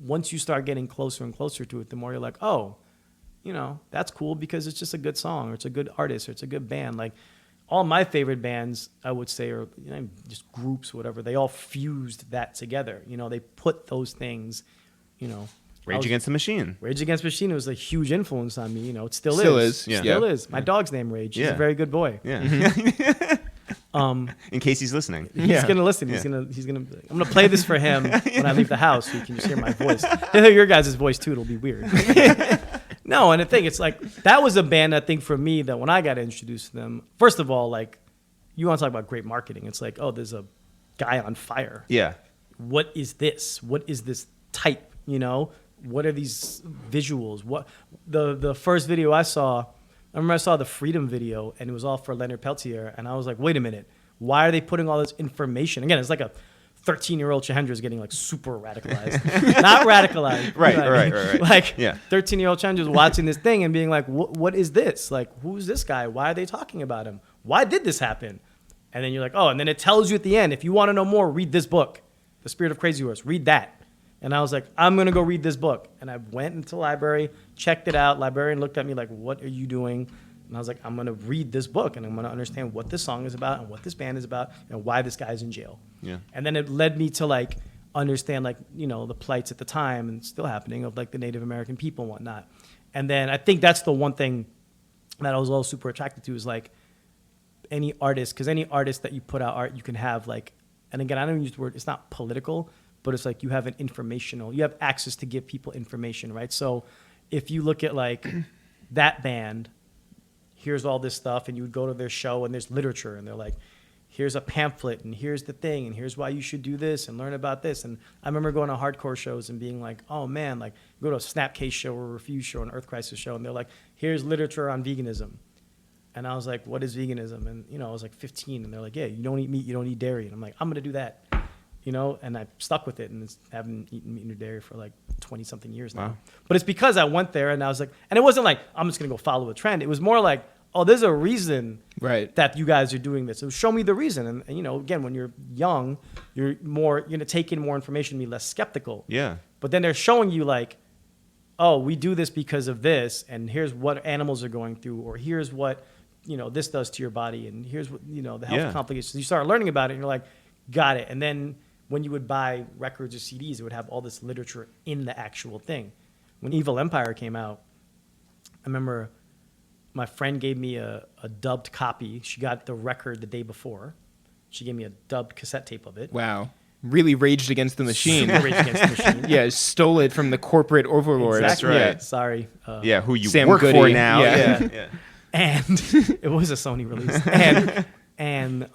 once you start getting closer and closer to it, the more you're like, oh, that's cool because it's just a good song or it's a good artist or it's a good band. Like, all my favorite bands, I would say, are just groups, whatever. They all fused that together. They put those things, Rage Against the Machine. Rage Against the Machine was a huge influence on me. You know, it still Still is. is, yeah. Still is. My dog's name Rage. He's Yeah. a very good boy. Yeah. In case he's listening. He's gonna listen. Yeah. He's gonna. I'm gonna play this for him when I leave the house, so you can just hear my voice. He'll hear your guys' voice too. It'll be weird. No, and the thing, it's like that was a band I think for me that when I got introduced to them, first of all, like you want to talk about great marketing. It's like, oh, there's a guy on fire. Yeah. What is this? What is this type? You know, what are these visuals? What the first video I remember I saw the Freedom video, and it was all for Leonard Peltier, and I was like, wait a minute, why are they putting all this information? Again, it's like a 13-year-old Shahendra is getting like super radicalized. Not radicalized. Right, you know what I mean? right. Like Yeah. 13-year-old Shahendra is watching this thing and being like, what is this? Like, who's this guy? Why are they talking about him? Why did this happen? And then you're like, oh, and then it tells you at the end, if you want to know more, read this book, The Spirit of Crazy Horse. Read that. And I was like, I'm going to go read this book. And I went into the library, checked it out. Librarian looked at me like, what are you doing? And I was like, I'm going to read this book, and I'm going to understand what this song is about and what this band is about and why this guy's in jail. Yeah. And then it led me to like understand like, you know, the plights at the time and still happening of like the Native American people and whatnot. And then I think that's the one thing that I was all super attracted to is like any artist, because any artist that you put out art, you can have like, and again, I don't use the word, it's not political, but it's like you have you have access to give people information, right? So if you look at like that band, here's all this stuff, and you would go to their show and there's literature, and they're like, here's a pamphlet, and here's the thing, and here's why you should do this and learn about this. And I remember going to hardcore shows and being like, oh man, like go to a Snapcase show or a Refuse show, an Earth Crisis show, and they're like, here's literature on veganism. And I was like, what is veganism? And, you know, I was like 15, and they're like, yeah, you don't eat meat, you don't eat dairy. And I'm like, I'm going to do that, you know? And I stuck with it, and haven't eaten meat or dairy for like 20-something years now. Wow. But it's because I went there, and I was like, and it wasn't like, I'm just going to go follow a trend. It was more like, oh, there's a reason Right. that you guys are doing this. So show me the reason. And, you know, again, when you're young, you're going to take in more information and be less skeptical. Yeah. But then they're showing you like, oh, we do this because of this, and here's what animals are going through, or here's what, you know, this does to your body, and here's what, you know, the health complications. You start learning about it, and you're like, got it. And then when you would buy records or CDs, it would have all this literature in the actual thing. When Evil Empire came out, I remember my friend gave me a dubbed copy. She got the record the day before. She gave me a dubbed cassette tape of it. Wow. Really raged against the machine. Super Rage Against the Machine. Yeah, stole it from the corporate overlords. Exactly. right. Yeah. Sorry. Who you Sam work Goody. for now. Yeah. Yeah. And it was a Sony release. And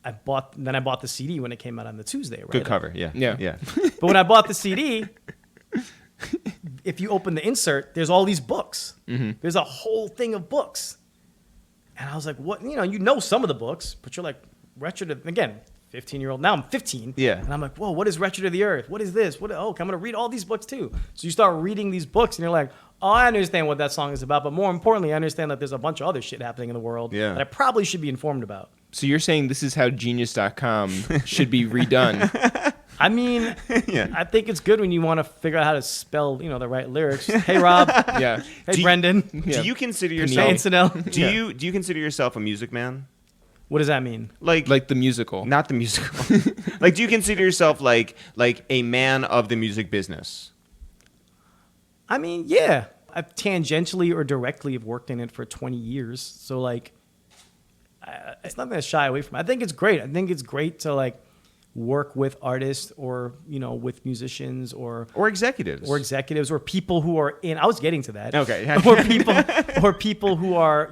I bought the CD when it came out on the Tuesday, right? Good cover. Yeah. Yeah. Yeah. But when I bought the CD, if you open the insert, there's all these books. Mm-hmm. There's a whole thing of books. And I was like, what? You know some of the books, but you're like, Wretched of, again, 15-year-old. Now I'm 15. Yeah. And I'm like, whoa, what is Wretched of the Earth? What is this? I'm going to read all these books too. So you start reading these books, and you're like, oh, I understand what that song is about. But more importantly, I understand that there's a bunch of other shit happening in the world that I probably should be informed about. So you're saying this is how Genius.com should be redone? I mean, Yeah. I think it's good when you want to figure out how to spell, the right lyrics. Hey, Rob. Yeah. Hey, Brendan. Do you consider Hey, yourself? Antonell. Do you consider yourself a music man? What does that mean? Like the musical. Not the musical. Like, do you consider yourself like a man of the music business? I mean, yeah. I've tangentially or directly have worked in it for 20 years. So, like, it's nothing to shy away from. I think it's great. I think it's great to, like, work with artists or, with musicians or executives. Or people who are in. I was getting to that. Okay. or people who are,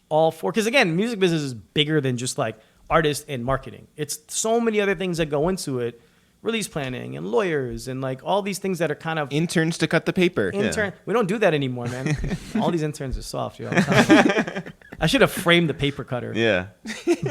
all for, because again, music business is bigger than just like artists and marketing. It's so many other things that go into it, release planning and lawyers and like all these things that are kind of Interns to cut the paper. We don't do that anymore, man. All these interns are soft. I should have framed the paper cutter. Yeah.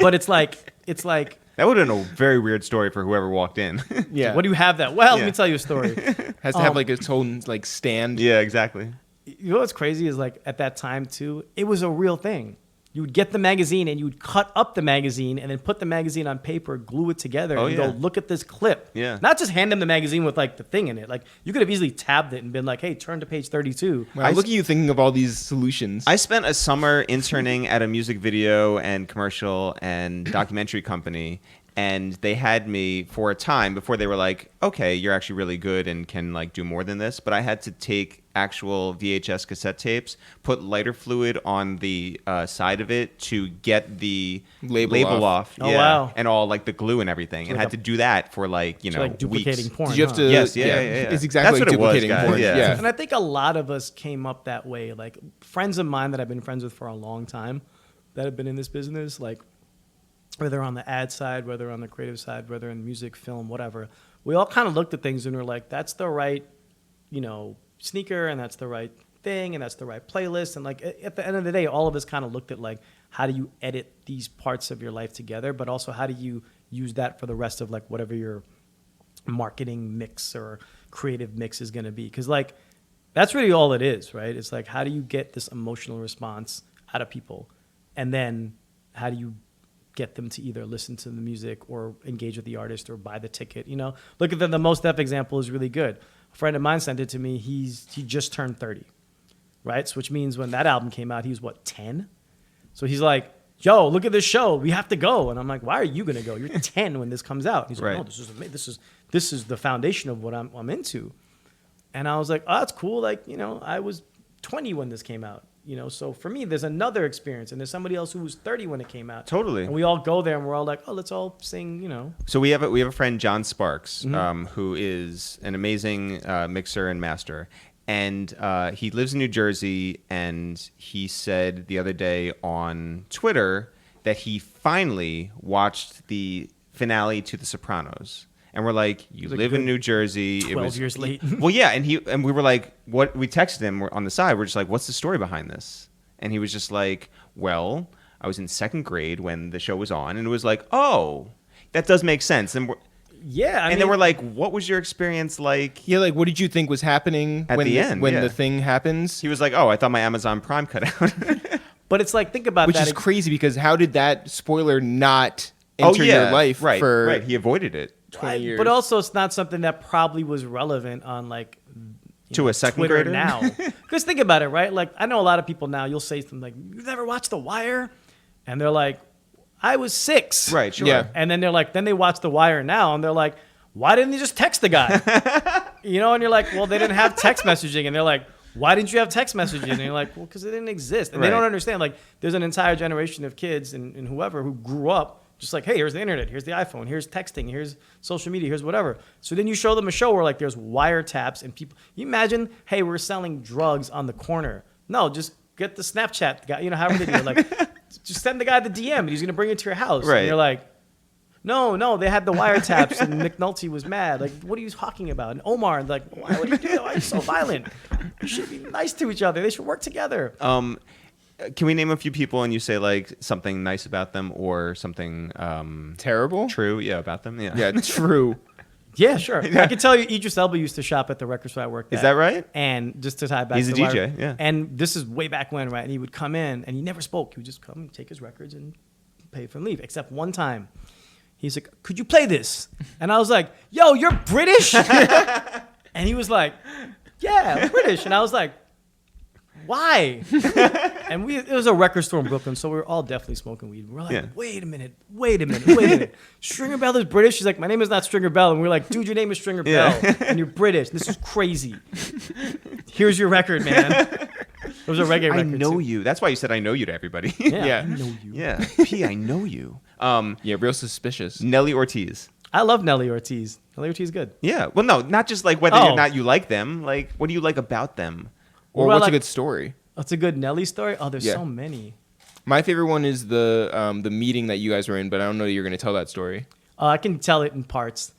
But it's like That would have been a very weird story for whoever walked in. Yeah. what do you have that? Well, let Yeah. me tell you a story. Has to have like its own like stand. Yeah, exactly. You know what's crazy is like at that time too, it was a real thing. You would get the magazine and you would cut up the magazine and then put the magazine on paper, glue it together, and go, look at this clip. Yeah. Not just hand them the magazine with like the thing in it. Like you could have easily tabbed it and been like, hey, turn to page 32. Wow, look at you thinking of all these solutions. I spent a summer interning at a music video and commercial and documentary company, and they had me for a time before they were like, okay, you're actually really good and can like do more than this. But I had to take actual VHS cassette tapes, put lighter fluid on the side of it to get the label off. Oh, wow. And all like the glue and everything, and had to do that for like, like duplicating weeks. porn. Did you have to? Yes, yeah. It's exactly That's like what it was, duplicating guys, porn. yeah. And I think a lot of us came up that way. Like friends of mine that I've been friends with for a long time that have been in this business, like whether on the ad side, whether on the creative side, whether in music, film, whatever, we all kind of looked at things and were like, that's the right, sneaker, and that's the right thing, and that's the right playlist. And like at the end of the day, all of us kind of looked at like, how do you edit these parts of your life together, but also how do you use that for the rest of like whatever your marketing mix or creative mix is going to be? Because like that's really all it is, right? It's like, how do you get this emotional response out of people, and then how do you get them to either listen to the music or engage with the artist or buy the ticket? Look at the Most Def example is really good. A friend of mine sent it to me. He just turned 30, right? So which means when that album came out, he was 10? So he's like, yo, look at this show. We have to go. And I'm like, why are you going to go? You're 10 when this comes out. He's like, right. No, this is the foundation of what I'm into. And I was like, oh, that's cool. Like, I was 20 when this came out. So for me, there's another experience, and there's somebody else who was 30 when it came out. Totally. And we all go there, and we're all like, oh, let's all sing, So we have a friend, John Sparks, who is an amazing mixer and master, and he lives in New Jersey. And he said the other day on Twitter that he finally watched the finale to The Sopranos. And we're like, you live in New Jersey. 12 years late. Well, yeah, and we were like, what? We texted him on the side. We're just like, what's the story behind this? And he was just like, well, I was in second grade when the show was on, and it was like, oh, that does make sense. And then we're like, what was your experience like? Yeah, like what did you think was happening at when the end when the thing happens? He was like, oh, I thought my Amazon Prime cut out. But it's like, think about Which that. is crazy, because how did that spoiler not enter your life for right. He avoided it. 20 years. But also, it's not something that probably was relevant on like to a second Twitter grader now. Because think about it, right? Like I know a lot of people now. You'll say something like, "You've never watched The Wire," and they're like, "I was 6." Right. Sure. Yeah. And then they're like, then they watch The Wire now, and they're like, "Why didn't you just text the guy?" And you're like, "Well, they didn't have text messaging," and they're like, "Why didn't you have text messaging?" And you're like, "Well, because it didn't exist." And they don't understand. Like, there's an entire generation of kids and whoever who grew up just like, hey, here's the internet, here's the iPhone, here's texting, here's social media, here's whatever. So then you show them a show where like there's wiretaps and people. You imagine, hey, we're selling drugs on the corner. No, just get the Snapchat guy. However they do it. Like, just send the guy the DM and he's gonna bring it to your house. Right. And you're like, no, they had the wiretaps and McNulty was mad. Like, what are you talking about? And Omar, like, why would you do that? Why are you so violent? You should be nice to each other. They should work together. Can we name a few people and you say like something nice about them or something terrible? True, yeah, about them. Yeah. Yeah, true. Yeah, sure. I can tell you, Idris Elba used to shop at the record store I worked at. Is that right? And just to tie back He's to a the DJ, wire, yeah. And this is way back when, right? And he would come in and he never spoke. He would just come and take his records and pay for and leave. Except one time, he's like, "Could you play this?" And I was like, "Yo, you're British?" And he was like, "Yeah, I'm British." And I was like, "Why?" And it was a record store in Brooklyn, so we were all definitely smoking weed. We're like, Yeah. wait a minute. Stringer Bell is British? She's like, "My name is not Stringer Bell." And we're like, "Dude, your name is Stringer Bell, and you're British. This is crazy. Here's your record, man." It was a reggae record. I know too. you. That's why you said I know you to everybody. Yeah, Yeah. I know you. Yeah. P, I know you. Yeah, real suspicious. Nelly Ortiz. I love Nelly Ortiz. Nelly Ortiz is good. Yeah. Well, no, not just like whether or not you like them. Like, what do you like about them? Or What about, what's a like- good story? That's a good Nelly story. Oh, there's Yeah. so many. My favorite one is the meeting that you guys were in, but I don't know that you're going to tell that story. I can tell it in parts.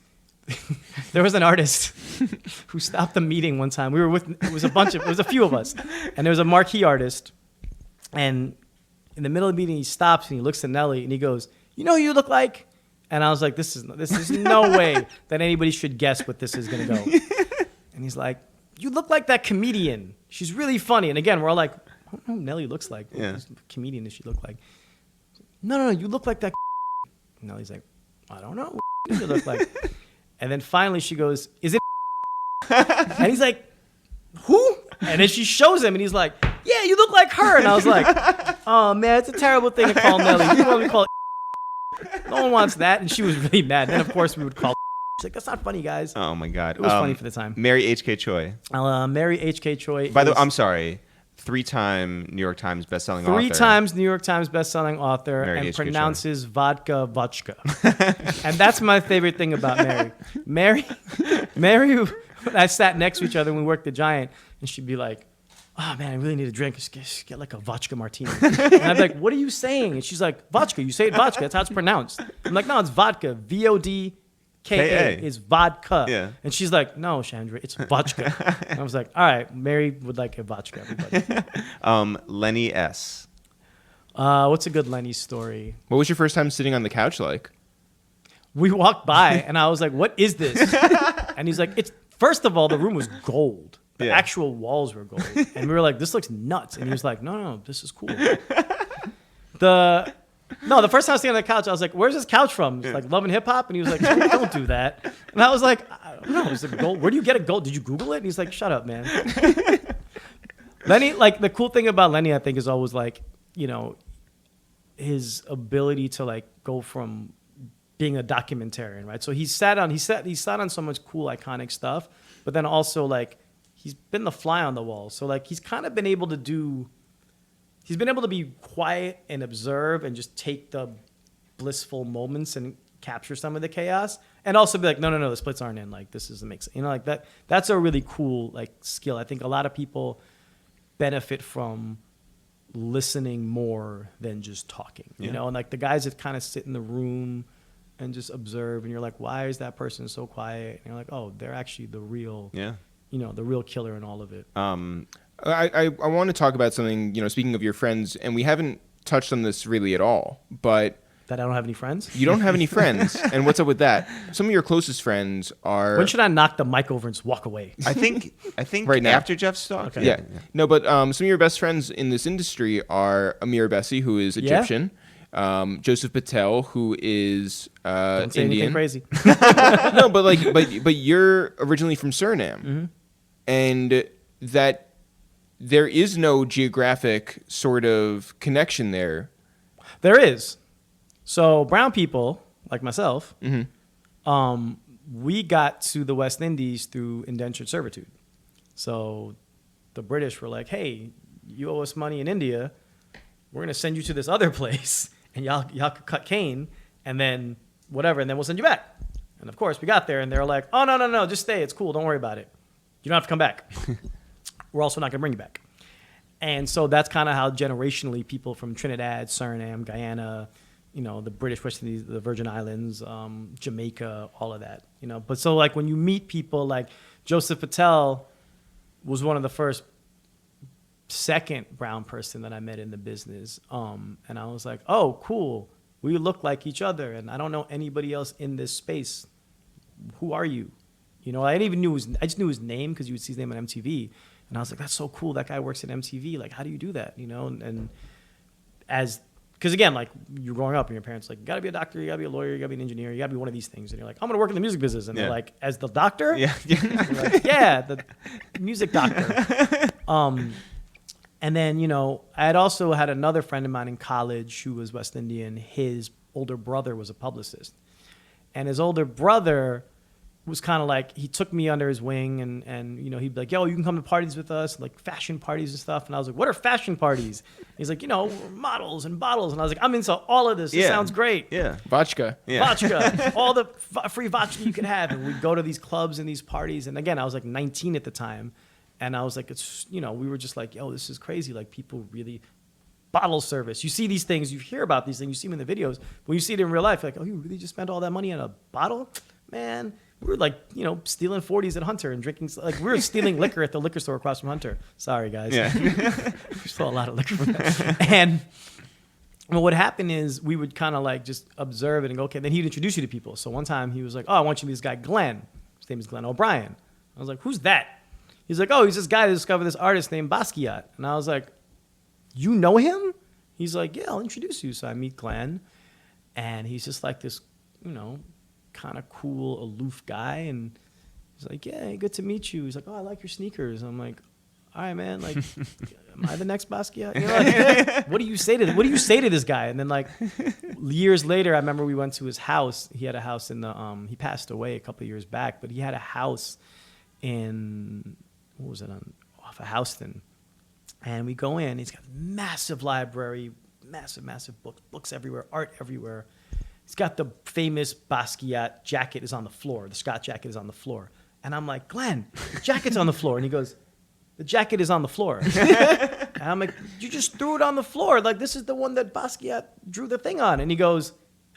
There was an artist who stopped the meeting one time. We were with, it was a few of us, and there was a marquee artist. And in the middle of the meeting, he stops and he looks at Nelly and he goes, "You know who you look like?" And I was like, this is no way that anybody should guess what this is going to go. And he's like, "You look like that comedian. She's really funny." And again, we're all like, "I don't know who Nelly looks like. Yeah. What comedian does she look like?" No, you look like that. And Nelly's like, "I don't know. What do you look like?" And then finally she goes, "Is it?" And he's like, "Who?" And then she shows him and he's like, "Yeah, you look like her." And I was like, "Oh man, it's a terrible thing to call Nelly. You want me to call it?" No one wants that. And she was really mad. Then, of course, we would call. She's like, that's not funny, guys. Oh my God. It was funny for the time. Mary H.K. Choi. Mary H.K. Choi. By the way, I'm sorry. 3-time New York Times bestselling author. 3 times New York Times bestselling author Mary and H.K. pronounces vodka vodka. And that's my favorite thing about Mary. Mary, I sat next to each other when we worked the Giant, and she'd be like, oh man, I really need a drink. Just get like a vodka martini. And I'd be like, what are you saying? And she's like, vodka. You say it vodka. That's how it's pronounced. I'm like, no, it's vodka. VODKA is vodka. Yeah. And she's like, no, Shahendra, it's vodka. And I was like, all right, Mary would like a vodka, everybody. Lenny S. What's a good Lenny story? What was your first time sitting on the couch like? We walked by and I was like, what is this? And he's like, it's, first of all, the room was gold. The actual walls were gold. And we were like, this looks nuts. And he was like, no, this is cool. The first time I was sitting on the couch, I was like, where's this couch from? It's like Love and Hip Hop. And he was like, don't do that. And I was like, I don't know. He's like, gold. Where do you get a gold? Did you Google it? And he's like, shut up, man. Lenny, like the cool thing about Lenny, I think, is always like, you know, his ability to like go from being a documentarian, right? So he sat on so much cool, iconic stuff, but then also like he's been the fly on the wall. So like he's kind of been able to be quiet and observe and just take the blissful moments and capture some of the chaos, and also be like, no, the splits aren't in. Like this is the mix, you know, like that. That's a really cool like skill. I think a lot of people benefit from listening more than just talking, you know, and like the guys that kind of sit in the room and just observe, and you're like, why is that person so quiet? And you're like, oh, they're actually the real, you know, the real killer in all of it. I want to talk about something, you know, speaking of your friends, and we haven't touched on this really at all, but... That I don't have any friends? You don't have any friends. And what's up with that? Some of your closest friends are... When should I knock the mic over and just walk away? I think right now. After Jeff's talk. Okay. Yeah. No, but some of your best friends in this industry are Amir Bessi, who is Egyptian. Joseph Patel, who is Don't say Indian. anything crazy. No, but you're originally from Suriname, and that there is no geographic sort of connection there. There is. So brown people like myself, we got to the West Indies through indentured servitude. So the British were like, "Hey, you owe us money in India. We're gonna send you to this other place, and y'all could cut cane, and then whatever, and then we'll send you back." And of course, we got there, and they were like, "Oh no, just stay. It's cool. Don't worry about it. You don't have to come back. We're also not gonna bring you back." And so that's kind of how generationally people from Trinidad, Suriname, Guyana, you know, the British West Indies, the Virgin Islands, Jamaica, all of that, you know. But so like when you meet people like Joseph Patel was one of the first second brown person that I met in the business. And I was like, oh, cool. We look like each other. And I don't know anybody else in this space. Who are you? You know, I just knew his name because you would see his name on MTV. And I was like, that's so cool. That guy works at MTV. Like, how do you do that? You know, and because again, like you're growing up and your parents like, you gotta be a doctor, you gotta be a lawyer, you gotta be an engineer, you gotta be one of these things. And you're like, I'm gonna work in the music business. And they're like, as the doctor? Yeah. Like, yeah, the music doctor. And then, you know, I had also had another friend of mine in college who was West Indian. His older brother was a publicist. And his older brother was kind of like, he took me under his wing and you know, he'd be like, yo, you can come to parties with us, like fashion parties and stuff. And I was like, what are fashion parties? He's like, you know, models and bottles. And I was like, I'm into all of this. This sounds great. Yeah. Vodka. Yeah. Vodka. All the free vodka you can have. And we'd go to these clubs and these parties. And again, I was like 19 at the time. And I was like, it's, you know, we were just like, yo, this is crazy. Like people really, bottle service. You see these things, you hear about these things, you see them in the videos. When you see it in real life, you're like, oh, you really just spent all that money on a bottle? Man, we were like, you know, stealing 40s at Hunter and drinking, like we were stealing liquor at the liquor store across from Hunter. Sorry, guys. Yeah. We stole a lot of liquor from that. And well, what happened is we would kind of like just observe it and go, okay, then he'd introduce you to people. So one time he was like, oh, I want you to meet this guy, Glenn. His name is Glenn O'Brien. I was like, who's that? He's like, oh, he's this guy that discovered this artist named Basquiat. And I was like, you know him? He's like, yeah, I'll introduce you. So I meet Glenn. And he's just like this, you know, kind of cool, aloof guy. And he's like, yeah, good to meet you. He's like, oh, I like your sneakers. I'm like, all right, man, like, am I the next Basquiat? You know, like, what do you say to this guy? And then like years later, I remember we went to his house. He had a house in the, he passed away a couple of years back, but he had a house in, off of Houston. And we go in, he's got a massive library, massive books everywhere, art everywhere. He's got the famous Basquiat jacket is on the floor. The Scott jacket is on the floor. And I'm like, Glenn, the jacket's on the floor. And he goes, the jacket is on the floor. And I'm like, you just threw it on the floor. Like, this is the one that Basquiat drew the thing on. And he goes,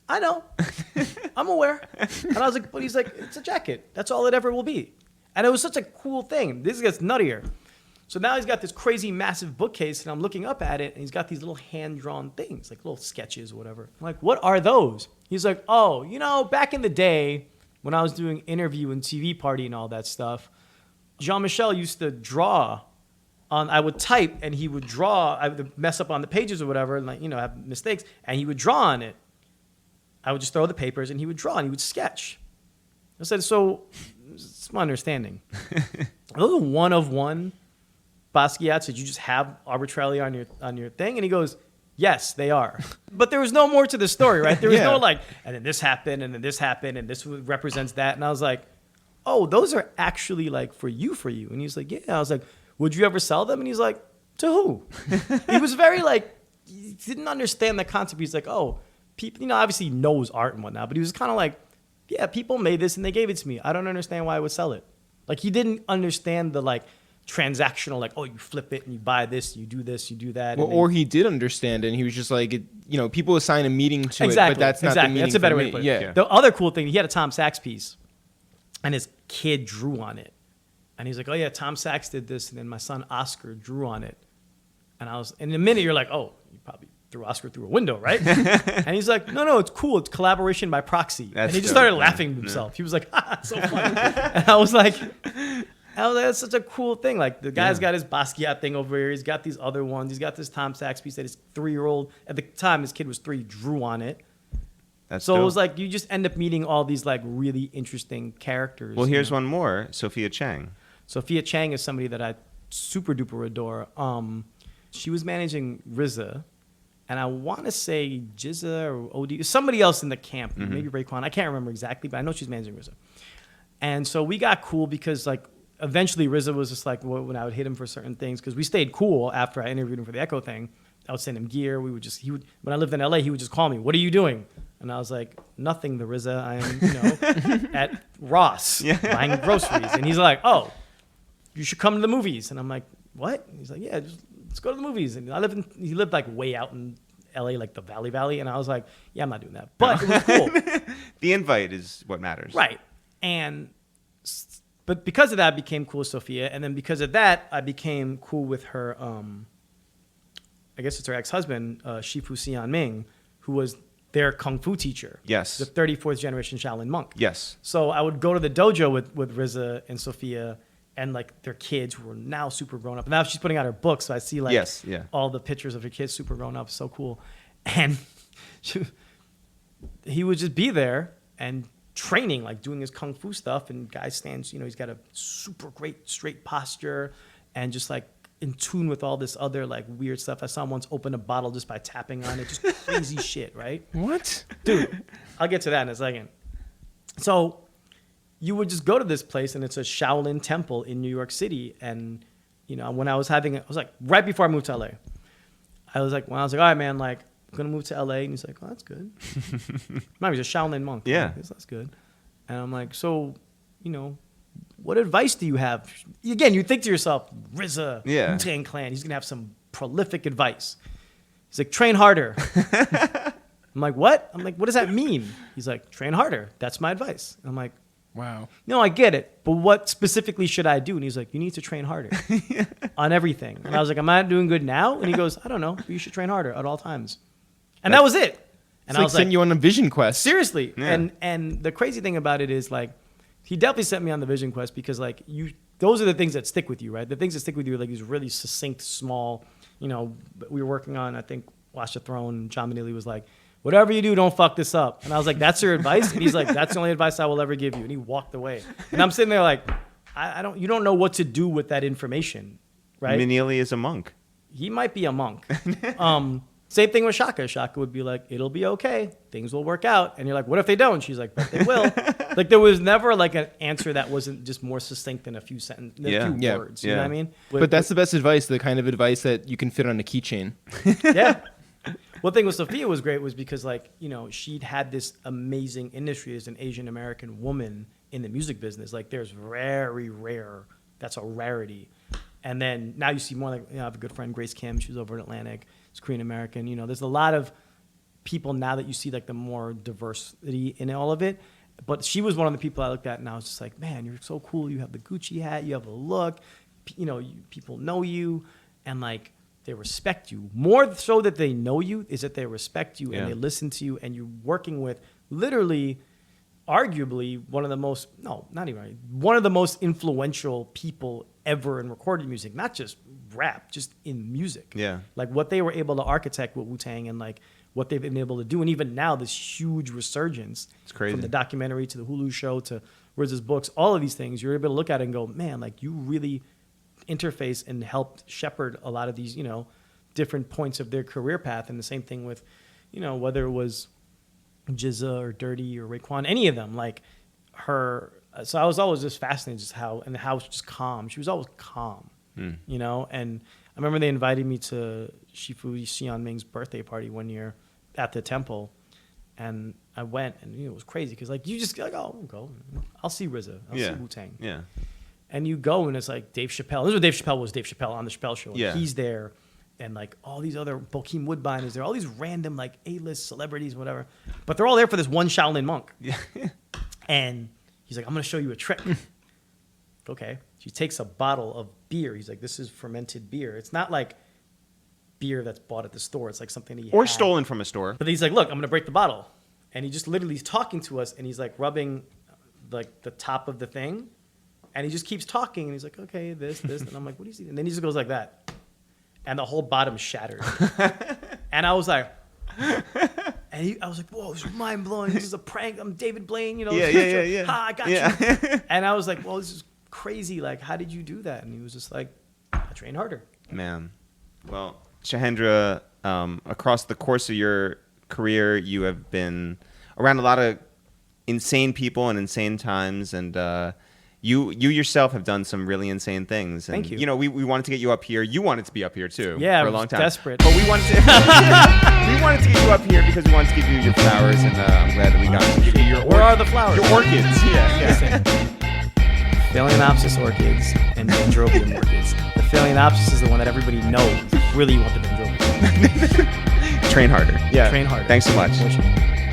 I know. I'm aware. And I was like, but he's like, it's a jacket. That's all it ever will be. And it was such a cool thing. This gets nuttier. So now he's got this crazy massive bookcase, and I'm looking up at it, and he's got these little hand-drawn things, like little sketches or whatever. I'm like, what are those? He's like, oh, you know, back in the day when I was doing interview and TV party and all that stuff, Jean-Michel used to draw on, I would type, and he would draw, I would mess up on the pages or whatever, and like, you know, have mistakes, and he would draw on it. I would just throw the papers, and he would draw, and he would sketch. I said, so, it's my understanding. Are those one of one Basquiats that you just have arbitrarily on your thing? And he goes, yes, they are. But there was no more to the story, right? There was no like, and then this happened, and then this happened, and this represents that. And I was like, oh, those are actually like for you. And he's like, yeah. I was like, would you ever sell them? And he's like, to who? He was very like, he didn't understand the concept. He's like, oh, people, you know, obviously he knows art and whatnot, but he was kind of like, yeah, people made this and they gave it to me. I don't understand why I would sell it. Like, he didn't understand the like transactional, like, oh, you flip it and you buy this, you do this, you do that. Well, or he did understand it and he was just like, you know, people assign a meaning to it, but that's not the meaning. That's a better for way me. to put it. Yeah. The other cool thing, he had a Tom Sachs piece and his kid drew on it. And he's like, oh yeah, Tom Sachs did this, and then my son Oscar drew on it. And I was, in a minute, you're like, oh, you probably threw Oscar through a window, right? And he's like, no, it's cool. It's collaboration by proxy. And he just started laughing to himself. He was like, it's so funny. And I was like, that's such a cool thing. Like, the guy's got his Basquiat thing over here. He's got these other ones. He's got this Tom Sachs piece that his 3-year-old, at the time his kid was 3, drew on it. That's so dope. it was like, you just end up meeting all these like really interesting characters. Well, here's one more, Sophia Chang. Sophia Chang is somebody that I super duper adore. She was managing RZA, and I want to say Jizza or OD, somebody else in the camp, maybe Raekwon. I can't remember exactly, but I know she's managing RZA. And so we got cool because like eventually RZA was just like, when I would hit him for certain things, because we stayed cool after I interviewed him for the Ecko thing. I would send him gear. When I lived in LA, he would just call me, what are you doing? And I was like, nothing, the RZA. I am, at Ross buying groceries. And he's like, oh, you should come to the movies. And I'm like, what? And he's like, yeah, let's go to the movies. And he lived like way out in LA, like the Valley. And I was like, yeah, I'm not doing that. But it was cool. The invite is what matters. Right. But because of that, I became cool with Sophia. And then because of that, I became cool with her, I guess it's her ex-husband, Shifu Xianming, who was their kung fu teacher. Yes. The 34th generation Shaolin monk. Yes. So I would go to the dojo with RZA and Sophia and like their kids who are now super grown up. And now she's putting out her book, so I see like all the pictures of her kids super grown up. So cool. And he would just be there and training, like doing his kung fu stuff. And guy stands, he's got a super great straight posture and just like in tune with all this other like weird stuff. I saw him once open a bottle just by tapping on it. Just crazy shit, right? What? Dude, I'll get to that in a second. So you would just go to this place and it's a Shaolin temple in New York City. And, when I was like, right before I moved to LA, I was like, all right, man, like, I'm going to move to LA. And he's like, oh, that's good. Remember, he's a Shaolin monk. Yeah. Like, that's good. And I'm like, so, what advice do you have? Again, you think to yourself, RZA, Wu-Tang Clan, he's going to have some prolific advice. He's like, train harder. I'm like, what? I'm like, what does that mean? He's like, train harder. That's my advice. And I'm like, wow. No, I get it. But what specifically should I do? And he's like, you need to train harder on everything. And I was like, am I doing good now? And he goes, I don't know. But you should train harder at all times. And that was it. And I was like, sending you on a vision quest. Seriously. Yeah. And the crazy thing about it is like, he definitely sent me on the vision quest because like those are the things that stick with you, right? The things that stick with you are like these really succinct, small, we were working on, I think, Watch the Throne. John Manili was like, whatever you do, don't fuck this up. And I was like, that's your advice? And he's like, that's the only advice I will ever give you. And he walked away. And I'm sitting there like, you don't know what to do with that information. right? Manili is a monk. He might be a monk. Same thing with Shaka. Shaka would be like, it'll be okay. Things will work out. And you're like, what if they don't? She's like, but they will. Like, there was never like an answer that wasn't just more succinct than a few sentences, a few words. You know what I mean? But that's the best advice, the kind of advice that you can fit on a keychain. Yeah. One thing with Sophia was great was because, like, you know, she'd had this amazing industry as an Asian American woman in the music business. Like, there's very rare. That's a rarity. And then now you see more like, you know, I have a good friend, Grace Kim. She was over at Atlantic. She's Korean American. You know, there's a lot of people now that you see like the more diversity in all of it. But she was one of the people I looked at and I was just like, man, you're so cool. You have the Gucci hat. You have a look. You know, people know you. And like, they respect you. More so that they know you is that they respect you and they listen to you. And you're working with literally, arguably, one of the most influential people ever in recorded music, not just rap, just in music. Yeah. Like what they were able to architect with Wu-Tang and like what they've been able to do. And even now, this huge resurgence. It's crazy. From the documentary to the Hulu show to RZA's books, all of these things, you're able to look at it and go, man, like you really interface and helped shepherd a lot of these, you know, different points of their career path. And the same thing with, you know, whether it was Jizza or Dirty or Raekwon, any of them, like her. So I was always just fascinated just how she's just calm. She was always calm, you know. And I remember they invited me to Shifu Xianming's birthday party one year at the temple, and I went, and you know, it was crazy because like you just like, oh, I'll go, I'll see RZA, I'll see Wu-Tang, and you go and it's like Dave Chappelle. This is what Dave Chappelle was. Dave Chappelle on the Chappelle Show. And he's there. And like all these other, Bokeem Woodbine is there, all these random like A-list celebrities, whatever. But they're all there for this one Shaolin monk. Yeah. And he's like, I'm going to show you a trick. Okay. She takes a bottle of beer. He's like, this is fermented beer. It's not like beer that's bought at the store. It's like something that or stolen from a store. But he's like, look, I'm going to break the bottle. And he just literally is talking to us. And he's like rubbing like the top of the thing. And he just keeps talking. And he's like, okay, this. And I'm like, what is he? And then he just goes like that. And the whole bottom shattered. And I was like, I was like, whoa, this is mind blowing. This is a prank. I'm David Blaine, you know. Yeah. Ha, I got you. And I was like, well, this is crazy. Like, how did you do that? And he was just like, I trained harder. Man. Well, Shahendra, across the course of your career, you have been around a lot of insane people and insane times. And you yourself have done some really insane things. And, thank you. You know, we wanted to get you up here. You wanted to be up here too. Yeah, for a long time. Desperate. But we wanted to get you up here because we wanted to give you your flowers, and I'm glad that we got to give you your. Where are the flowers? Your orchids. Yeah. Listen, Phalaenopsis orchids and Dendrobium orchids. The Phalaenopsis is the one that everybody knows. Really, you want the Dendrobium. Train harder. Yeah. Train harder. Thanks so much.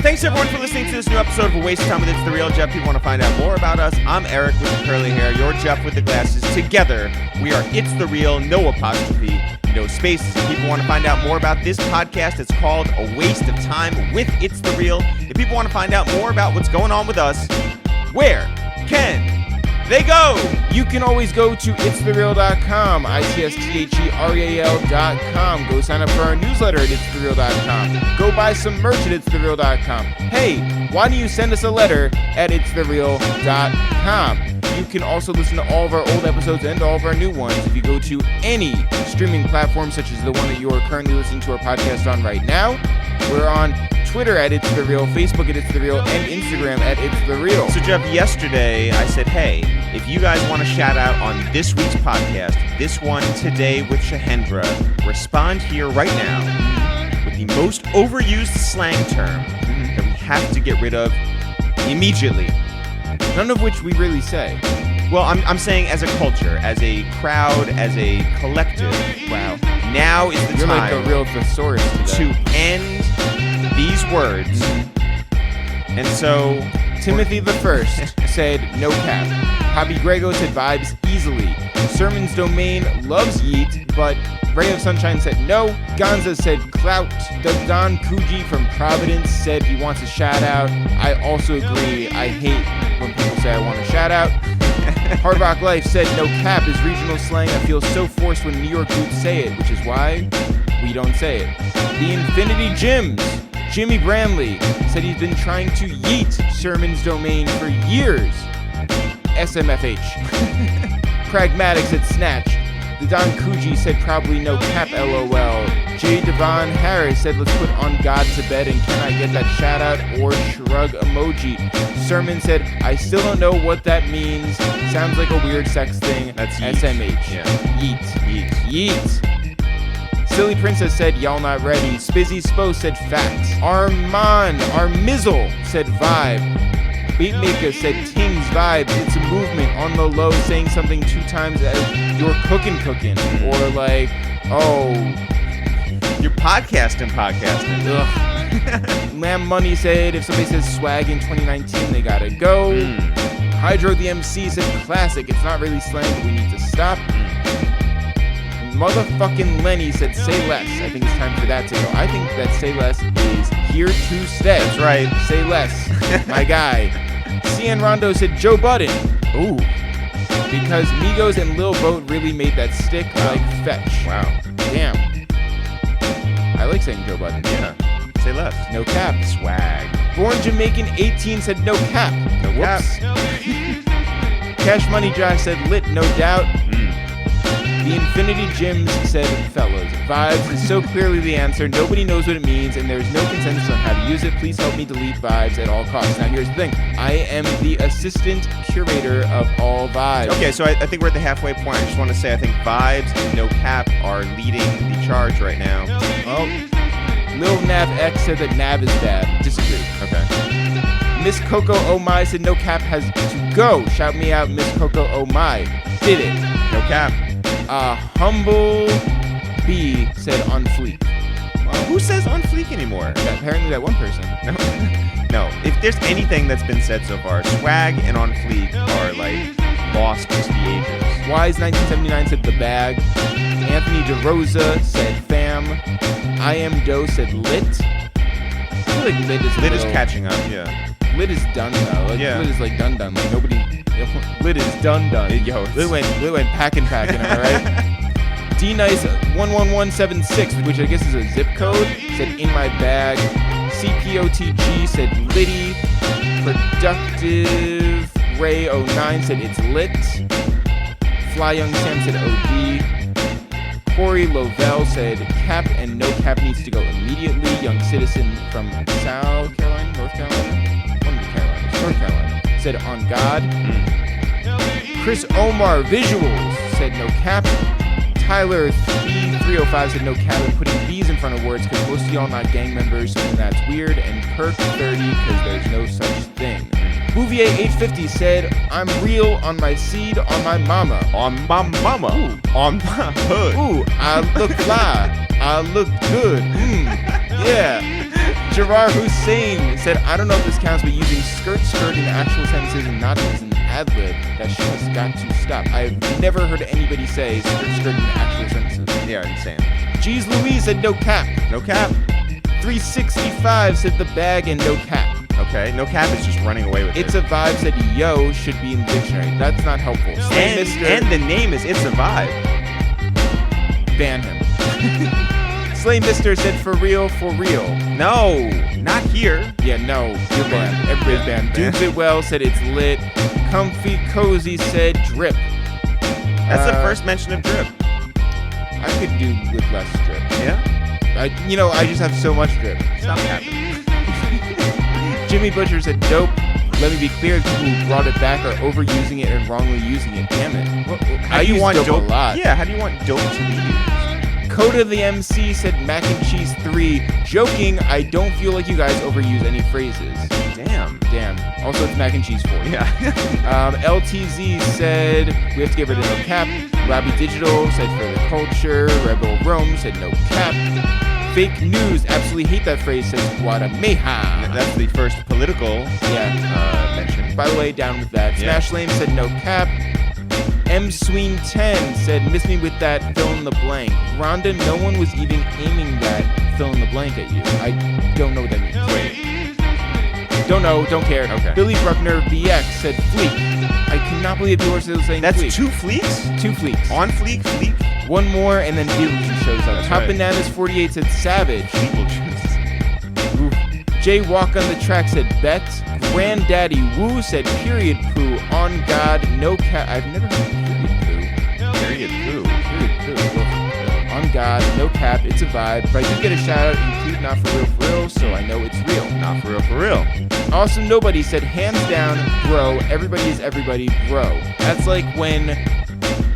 Thanks everyone for listening to this new episode of A Waste of Time with It's The Real. Jeff, people want to find out more about us. I'm Eric with the curly hair. You're Jeff with the glasses. Together, we are It's The Real, no apostrophe, no spaces. If people want to find out more about this podcast, it's called A Waste of Time with It's The Real. If people want to find out more about what's going on with us, where can they go? You can always go to itsthereal.com, ItsTheReal.com. Go sign up for our newsletter at itsthereal.com. Go buy some merch at itsthereal.com. Hey, why don't you send us a letter at itsthereal.com? You can also listen to all of our old episodes and all of our new ones if you go to any streaming platform such as the one that you are currently listening to our podcast on right now. We're on Twitter at It's The Real, Facebook at It's The Real, and Instagram at It's The Real. So Jeff, yesterday I said, hey, if you guys want to shout out on this week's podcast, this one today with Shahendra, respond here right now with the most overused slang term that we have to get rid of immediately. None of which we really say. Well, I'm saying as a culture, as a crowd, as a collective. Wow. Now is the You're time like a real thesaurus to end these words. And so Timothy the First said no cap. Hobby Grego said vibes easily. Sermon's Domain loves yeet, but Ray of Sunshine said no. Gonza said clout. Don Kuji from Providence said he wants a shout out. I also agree. I hate when people say I want a shout out. Hard Rock Life said no cap is regional slang. I feel so forced when New York dudes say it, which is why we don't say it. The Infinity Gyms. Jimmy Bramley said he's been trying to yeet Sermon's Domain for years. SMFH. Pragmatics at Snatch. The Don Kuji said probably no cap LOL. J. Devon Harris said let's put On God to bed and can I get that shout out or shrug emoji. Sermon said I still don't know what that means. Sounds like a weird sex thing. That's yeet. SMH. Yeah. Yeet. Yeet. Yeet. Silly Princess said y'all not ready. Spizzy Spo said facts. Armizzle said vibe. Beatmaker said Tings vibes. It's a movement on the low, saying something 2 times as you're cooking. Or like, oh. You're podcasting. Ugh. Lamb Money said if somebody says swag in 2019, they gotta go. Hydro the MC said classic. It's not really slang, but we need to stop. Motherfucking Lenny said say less. I think it's time for that to go. I think that say less is here to stay. That's right. Say less. My guy. CN Rondo said Joe Budden. Ooh. Because Migos and Lil Boat really made that stick like fetch. Wow. Damn. I like saying Joe Budden. Yeah. Say less. No cap. Swag. Born Jamaican 18 said no cap. No Whoops. Cash Money Josh said lit, no doubt. The Infinity Gyms said, fellas, vibes is so clearly the answer. Nobody knows what it means, and there's no consensus on how to use it. Please help me delete vibes at all costs. Now, here's the thing. I am the assistant curator of all vibes. Okay, so I think we're at the halfway point. I just want to say I think vibes and no cap are leading the charge right now. Well, Lil Nav X said that Nav is bad. Disagree. Okay. Miss Coco Oh My said no cap has to go. Shout me out, Miss Coco Oh My. Did it. No cap. Humble B said on fleek. Who says on fleek anymore? Apparently that one person. No. If there's anything that's been said so far, swag and on fleek are like lost to the ages. Wise 1979 said the bag. Anthony DeRosa said fam. I am Doe said lit. I feel like lit is catching up. Yeah. Lit is done though. Like, yeah. Lit is like done. Like nobody. Lit is done. Yo, Lit went packing. Am I right? D Nice 11176, which I guess is a zip code, said in my bag. CPOTG said litty. Productive Ray 09 said it's lit. Fly Young Sam said OD. Corey Lovell said cap and no cap needs to go immediately. Young Citizen from South Carolina, North Carolina, one of the Carolinas, North Carolina, said on God. Chris Omar Visuals said no cap. Tyler B305 said no cap and putting B's in front of words because most of y'all not gang members and that's weird. And Perk 30 because there's no such thing. Bouvier 850 said I'm real on my seed on my mama. On my mama. Ooh. On my hood. Ooh, I look fly. I look good. Yeah. Gerard Hussein said, I don't know if this counts, but using skirt in actual sentences and not as an ad-lib, that shit has got to stop. I've never heard anybody say skirt in actual sentences. They are insane. Jeez Louise said no cap. No cap. 365 said the bag and no cap. Okay, no cap is just running away with It's a vibe said yo should be in the dictionary. That's not helpful. And the name is It's a Vibe. Ban him. Slay Mister said for real. No, not here. Yeah, no, you're banned. Everybody's banned. Dudes It Well said it's lit. Comfy Cozy said drip. That's the first mention of drip. I could do with less drip. Yeah? I just have so much drip. Stop capping. Jimmy Butcher said dope. Let me be clear, people who brought it back are overusing it and wrongly using it. Damn it. How do you want dope a lot. Yeah, how do you want dope to be used? Coda the MC said mac and cheese 3. Joking, I don't feel like you guys overuse any phrases. Damn. Also, it's mac and cheese 4. Yeah. LTZ said we have to get rid of no cap. Robbie Digital said for the culture. Rebel Rome said no cap. Fake news, absolutely hate that phrase, says Guadameja. That's the first political mention. By the way, down with that. Yeah. Smash Lame said no cap. M Sween 10 said miss me with that fill in the blank. Rhonda, no one was even aiming that fill in the blank at you. I don't know what that means. Wait. Don't know, don't care. Okay. Billy Bruckner BX said fleek. I cannot believe people are still saying That's fleek. 2 fleeks? 2 fleeks. On fleek? One more and then Beetlejuice shows up. That's Top right. Bananas 48 said savage. Oof. Jay Walk on the track said bet. Granddaddy Woo said period poo. On God, no cap. I've never heard period poo. Period poo. Period God, no cap, it's a vibe. If I do get a shout out, include not for real, so I know it's real. Not for real. Awesome Nobody said, hands down, bro, everybody is everybody, bro. That's like when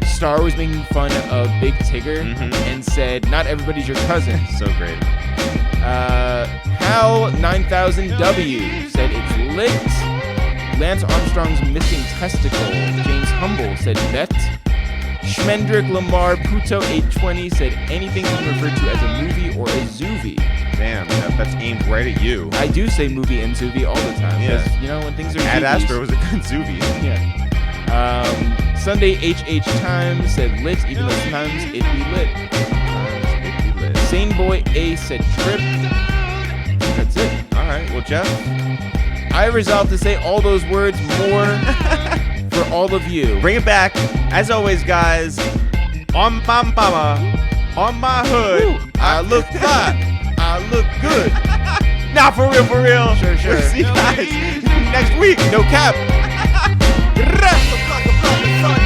Star was making fun of Big Tigger and said, not everybody's your cousin. So great. Hal 9000W said, it's lit. Lance Armstrong's missing testicle. James Humble said, bet. Schmendrick Lamar Puto 820 said, anything you can refer to as a movie or a zoovie. Damn, that's aimed right at you. I do say movie and zoovie all the time. Yeah. You know, when things are Ad zoovies. Astra was a good zoovie. Yeah. Sunday HH Times said lit, even though sometimes it be lit. Sane Boy A said trip. That's it. All right. Well, Jeff, I resolved to say all those words more for all of you. bring it back. As always, guys, on my mama, on my hood, Woo. I look fly. I look good. Not for real. Sure. We'll see you guys next week. No cap. Like a sun